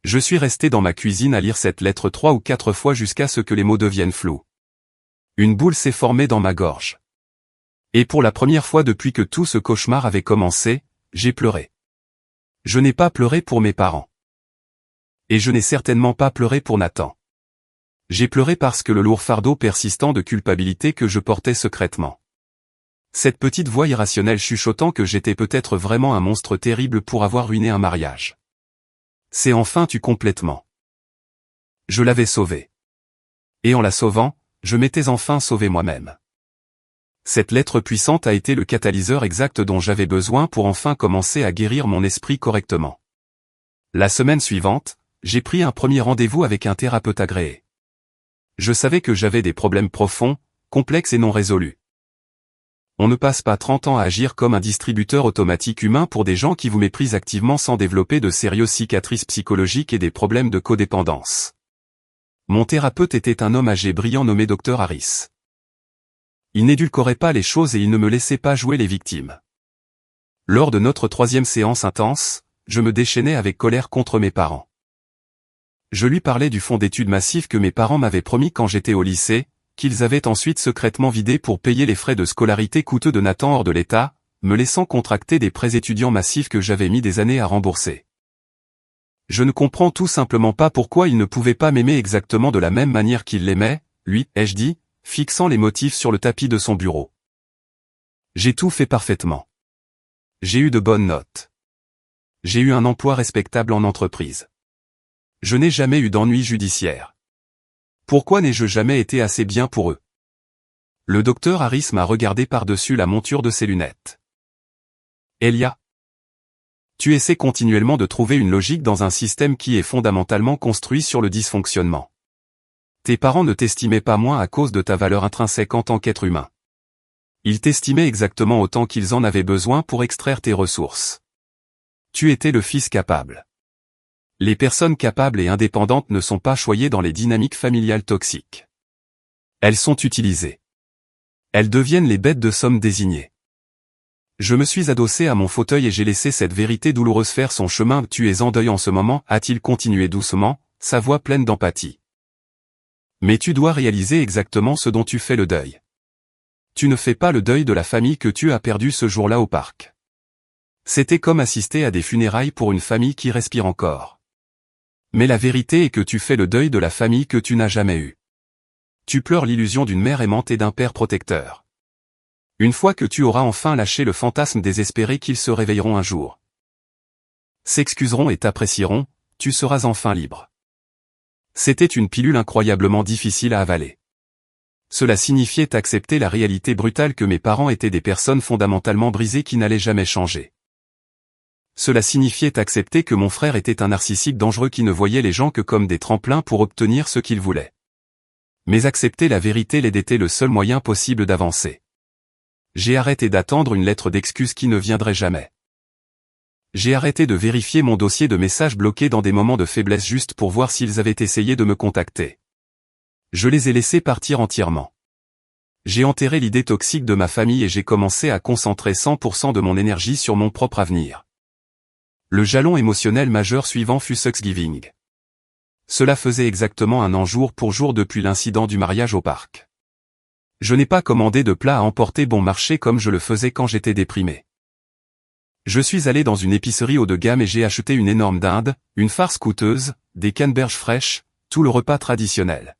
Je suis resté dans ma cuisine à lire cette lettre 3 ou 4 fois jusqu'à ce que les mots deviennent flous. Une boule s'est formée dans ma gorge. Et pour la première fois depuis que tout ce cauchemar avait commencé, j'ai pleuré. Je n'ai pas pleuré pour mes parents. Et je n'ai certainement pas pleuré pour Nathan. J'ai pleuré parce que le lourd fardeau persistant de culpabilité que je portais secrètement. Cette petite voix irrationnelle chuchotant que j'étais peut-être vraiment un monstre terrible pour avoir ruiné un mariage. C'est enfin tu complètement. Je l'avais sauvé. Et en la sauvant, je m'étais enfin sauvé moi-même. Cette lettre puissante a été le catalyseur exact dont j'avais besoin pour enfin commencer à guérir mon esprit correctement. La semaine suivante, j'ai pris un premier rendez-vous avec un thérapeute agréé. Je savais que j'avais des problèmes profonds, complexes et non résolus. On ne passe pas 30 ans à agir comme un distributeur automatique humain pour des gens qui vous méprisent activement sans développer de sérieuses cicatrices psychologiques et des problèmes de codépendance. Mon thérapeute était un homme âgé brillant nommé Dr Harris. Il n'édulcorait pas les choses et il ne me laissait pas jouer les victimes. Lors de notre 3e séance intense, je me déchaînais avec colère contre mes parents. Je lui parlais du fonds d'études massif que mes parents m'avaient promis quand j'étais au lycée, qu'ils avaient ensuite secrètement vidé pour payer les frais de scolarité coûteux de Nathan hors de l'État, me laissant contracter des prêts étudiants massifs que j'avais mis des années à rembourser. Je ne comprends tout simplement pas pourquoi il ne pouvait pas m'aimer exactement de la même manière qu'il l'aimait, lui, ai-je dit, fixant les motifs sur le tapis de son bureau. J'ai tout fait parfaitement. J'ai eu de bonnes notes. J'ai eu un emploi respectable en entreprise. Je n'ai jamais eu d'ennui judiciaire. Pourquoi n'ai-je jamais été assez bien pour eux? Le docteur Harris m'a regardé par-dessus la monture de ses lunettes. Elia. Tu essaies continuellement de trouver une logique dans un système qui est fondamentalement construit sur le dysfonctionnement. Tes parents ne t'estimaient pas moins à cause de ta valeur intrinsèque en tant qu'être humain. Ils t'estimaient exactement autant qu'ils en avaient besoin pour extraire tes ressources. Tu étais le fils capable. Les personnes capables et indépendantes ne sont pas choyées dans les dynamiques familiales toxiques. Elles sont utilisées. Elles deviennent les bêtes de somme désignées. Je me suis adossé à mon fauteuil et j'ai laissé cette vérité douloureuse faire son chemin. Tu es en deuil en ce moment, a-t-il continué doucement, sa voix pleine d'empathie. Mais tu dois réaliser exactement ce dont tu fais le deuil. Tu ne fais pas le deuil de la famille que tu as perdue ce jour-là au parc. C'était comme assister à des funérailles pour une famille qui respire encore. Mais la vérité est que tu fais le deuil de la famille que tu n'as jamais eue. Tu pleures l'illusion d'une mère aimante et d'un père protecteur. Une fois que tu auras enfin lâché le fantasme désespéré qu'ils se réveilleront un jour, s'excuseront et t'apprécieront, tu seras enfin libre. C'était une pilule incroyablement difficile à avaler. Cela signifiait accepter la réalité brutale que mes parents étaient des personnes fondamentalement brisées qui n'allaient jamais changer. Cela signifiait accepter que mon frère était un narcissique dangereux qui ne voyait les gens que comme des tremplins pour obtenir ce qu'il voulait. Mais accepter la vérité était le seul moyen possible d'avancer. J'ai arrêté d'attendre une lettre d'excuse qui ne viendrait jamais. J'ai arrêté de vérifier mon dossier de messages bloqués dans des moments de faiblesse juste pour voir s'ils avaient essayé de me contacter. Je les ai laissés partir entièrement. J'ai enterré l'idée toxique de ma famille et j'ai commencé à concentrer 100% de mon énergie sur mon propre avenir. Le jalon émotionnel majeur suivant fut Thanksgiving. Cela faisait exactement 1 an jour pour jour depuis l'incident du mariage au parc. Je n'ai pas commandé de plat à emporter bon marché comme je le faisais quand j'étais déprimé. Je suis allé dans une épicerie haut de gamme et j'ai acheté une énorme dinde, une farce coûteuse, des canneberges fraîches, tout le repas traditionnel.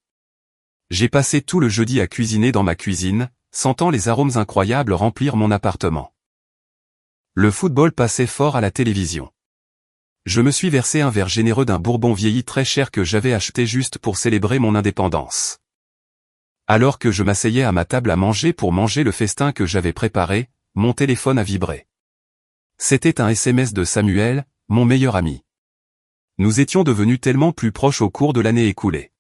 J'ai passé tout le jeudi à cuisiner dans ma cuisine, sentant les arômes incroyables remplir mon appartement. Le football passait fort à la télévision. Je me suis versé un verre généreux d'un bourbon vieilli très cher que j'avais acheté juste pour célébrer mon indépendance. Alors que je m'asseyais à ma table à manger pour manger le festin que j'avais préparé, mon téléphone a vibré. C'était un SMS de Samuel, mon meilleur ami. Nous étions devenus tellement plus proches au cours de l'année écoulée.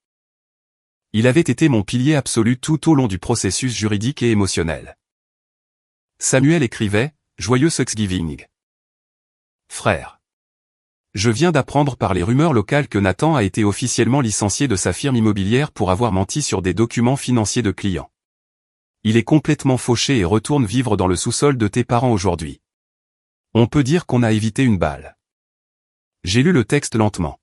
Il avait été mon pilier absolu tout au long du processus juridique et émotionnel. Samuel écrivait « Joyeux Thanksgiving. Frère. Je viens d'apprendre par les rumeurs locales que Nathan a été officiellement licencié de sa firme immobilière pour avoir menti sur des documents financiers de clients. Il est complètement fauché et retourne vivre dans le sous-sol de tes parents aujourd'hui. On peut dire qu'on a évité une balle. » J'ai lu le texte lentement.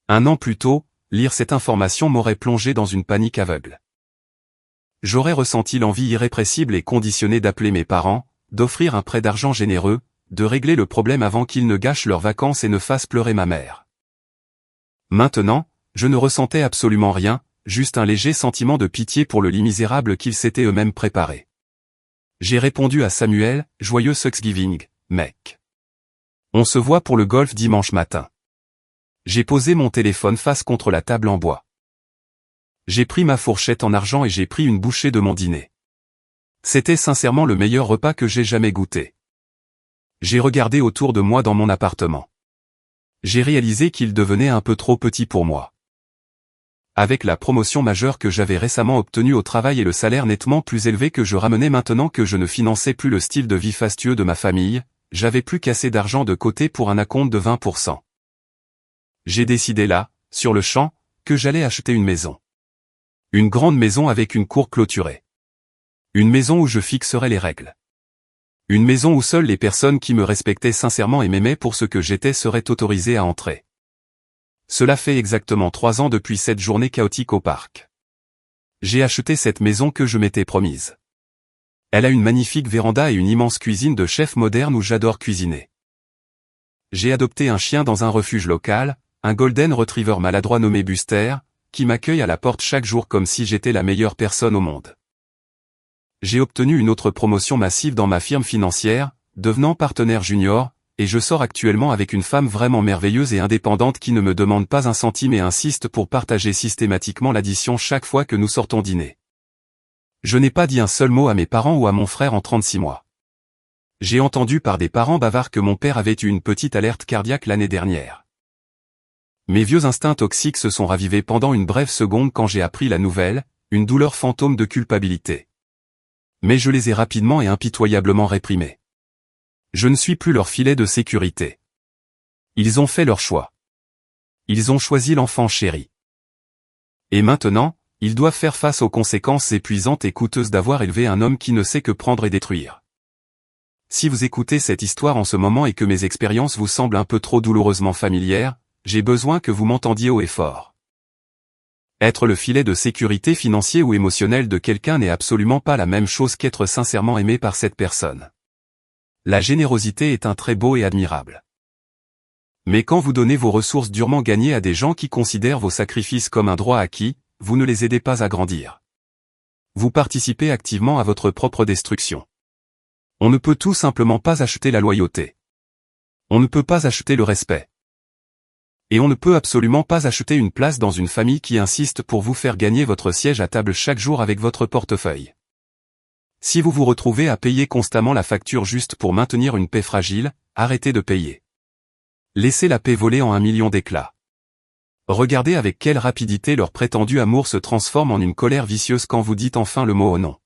1 an plus tôt, lire cette information m'aurait plongé dans une panique aveugle. J'aurais ressenti l'envie irrépressible et conditionnée d'appeler mes parents, d'offrir un prêt d'argent généreux, de régler le problème avant qu'ils ne gâchent leurs vacances et ne fassent pleurer ma mère. Maintenant, je ne ressentais absolument rien, juste un léger sentiment de pitié pour le lit misérable qu'ils s'étaient eux-mêmes préparés. J'ai répondu à Samuel, « Joyeux Thanksgiving, mec. On se voit pour le golf dimanche matin. » J'ai posé mon téléphone face contre la table en bois. J'ai pris ma fourchette en argent et j'ai pris une bouchée de mon dîner. C'était sincèrement le meilleur repas que j'ai jamais goûté. J'ai regardé autour de moi dans mon appartement. J'ai réalisé qu'il devenait un peu trop petit pour moi. Avec la promotion majeure que j'avais récemment obtenue au travail et le salaire nettement plus élevé que je ramenais maintenant que je ne finançais plus le style de vie fastueux de ma famille, j'avais plus qu'assez d'argent de côté pour un acompte de 20%. J'ai décidé là, sur le champ, que j'allais acheter une maison. Une grande maison avec une cour clôturée. Une maison où je fixerais les règles. Une maison où seules les personnes qui me respectaient sincèrement et m'aimaient pour ce que j'étais seraient autorisées à entrer. Cela fait exactement 3 ans depuis cette journée chaotique au parc. J'ai acheté cette maison que je m'étais promise. Elle a une magnifique véranda et une immense cuisine de chef moderne où j'adore cuisiner. J'ai adopté un chien dans un refuge local, un golden retriever maladroit nommé Buster, qui m'accueille à la porte chaque jour comme si j'étais la meilleure personne au monde. J'ai obtenu une autre promotion massive dans ma firme financière, devenant partenaire junior, et je sors actuellement avec une femme vraiment merveilleuse et indépendante qui ne me demande pas un centime et insiste pour partager systématiquement l'addition chaque fois que nous sortons dîner. Je n'ai pas dit un seul mot à mes parents ou à mon frère en 36 mois. J'ai entendu par des parents bavards que mon père avait eu une petite alerte cardiaque l'année dernière. Mes vieux instincts toxiques se sont ravivés pendant une brève seconde quand j'ai appris la nouvelle, une douleur fantôme de culpabilité. Mais je les ai rapidement et impitoyablement réprimés. Je ne suis plus leur filet de sécurité. Ils ont fait leur choix. Ils ont choisi l'enfant chéri. Et maintenant, ils doivent faire face aux conséquences épuisantes et coûteuses d'avoir élevé un homme qui ne sait que prendre et détruire. Si vous écoutez cette histoire en ce moment et que mes expériences vous semblent un peu trop douloureusement familières, j'ai besoin que vous m'entendiez haut et fort. Être le filet de sécurité financier ou émotionnel de quelqu'un n'est absolument pas la même chose qu'être sincèrement aimé par cette personne. La générosité est un trait beau et admirable. Mais quand vous donnez vos ressources durement gagnées à des gens qui considèrent vos sacrifices comme un droit acquis, vous ne les aidez pas à grandir. Vous participez activement à votre propre destruction. On ne peut tout simplement pas acheter la loyauté. On ne peut pas acheter le respect. Et on ne peut absolument pas acheter une place dans une famille qui insiste pour vous faire gagner votre siège à table chaque jour avec votre portefeuille. Si vous vous retrouvez à payer constamment la facture juste pour maintenir une paix fragile, arrêtez de payer. Laissez la paix voler en 1 million d'éclats. Regardez avec quelle rapidité leur prétendu amour se transforme en une colère vicieuse quand vous dites enfin le mot « non ».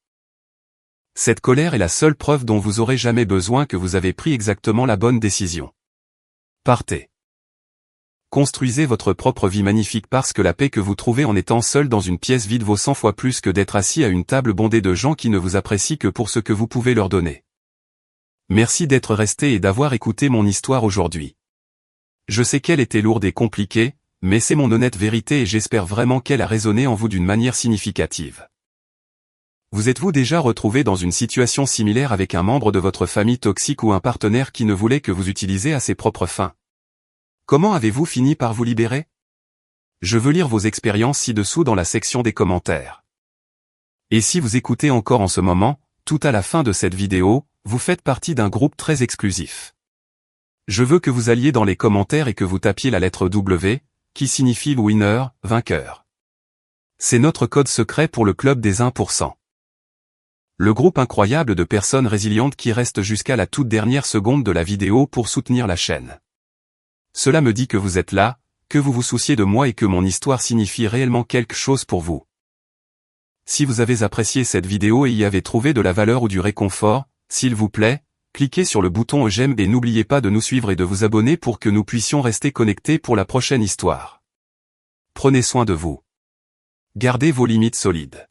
Cette colère est la seule preuve dont vous aurez jamais besoin que vous avez pris exactement la bonne décision. Partez. Construisez votre propre vie magnifique parce que la paix que vous trouvez en étant seul dans une pièce vide vaut 100 fois plus que d'être assis à une table bondée de gens qui ne vous apprécient que pour ce que vous pouvez leur donner. Merci d'être resté et d'avoir écouté mon histoire aujourd'hui. Je sais qu'elle était lourde et compliquée, mais c'est mon honnête vérité et j'espère vraiment qu'elle a résonné en vous d'une manière significative. Vous êtes-vous déjà retrouvé dans une situation similaire avec un membre de votre famille toxique ou un partenaire qui ne voulait que vous utiliser à ses propres fins? Comment avez-vous fini par vous libérer? Je veux lire vos expériences ci-dessous dans la section des commentaires. Et si vous écoutez encore en ce moment, tout à la fin de cette vidéo, vous faites partie d'un groupe très exclusif. Je veux que vous alliez dans les commentaires et que vous tapiez la lettre W, qui signifie winner, vainqueur. C'est notre code secret pour le club des 1%. Le groupe incroyable de personnes résilientes qui restent jusqu'à la toute dernière seconde de la vidéo pour soutenir la chaîne. Cela me dit que vous êtes là, que vous vous souciez de moi et que mon histoire signifie réellement quelque chose pour vous. Si vous avez apprécié cette vidéo et y avez trouvé de la valeur ou du réconfort, s'il vous plaît, cliquez sur le bouton j'aime et n'oubliez pas de nous suivre et de vous abonner pour que nous puissions rester connectés pour la prochaine histoire. Prenez soin de vous. Gardez vos limites solides.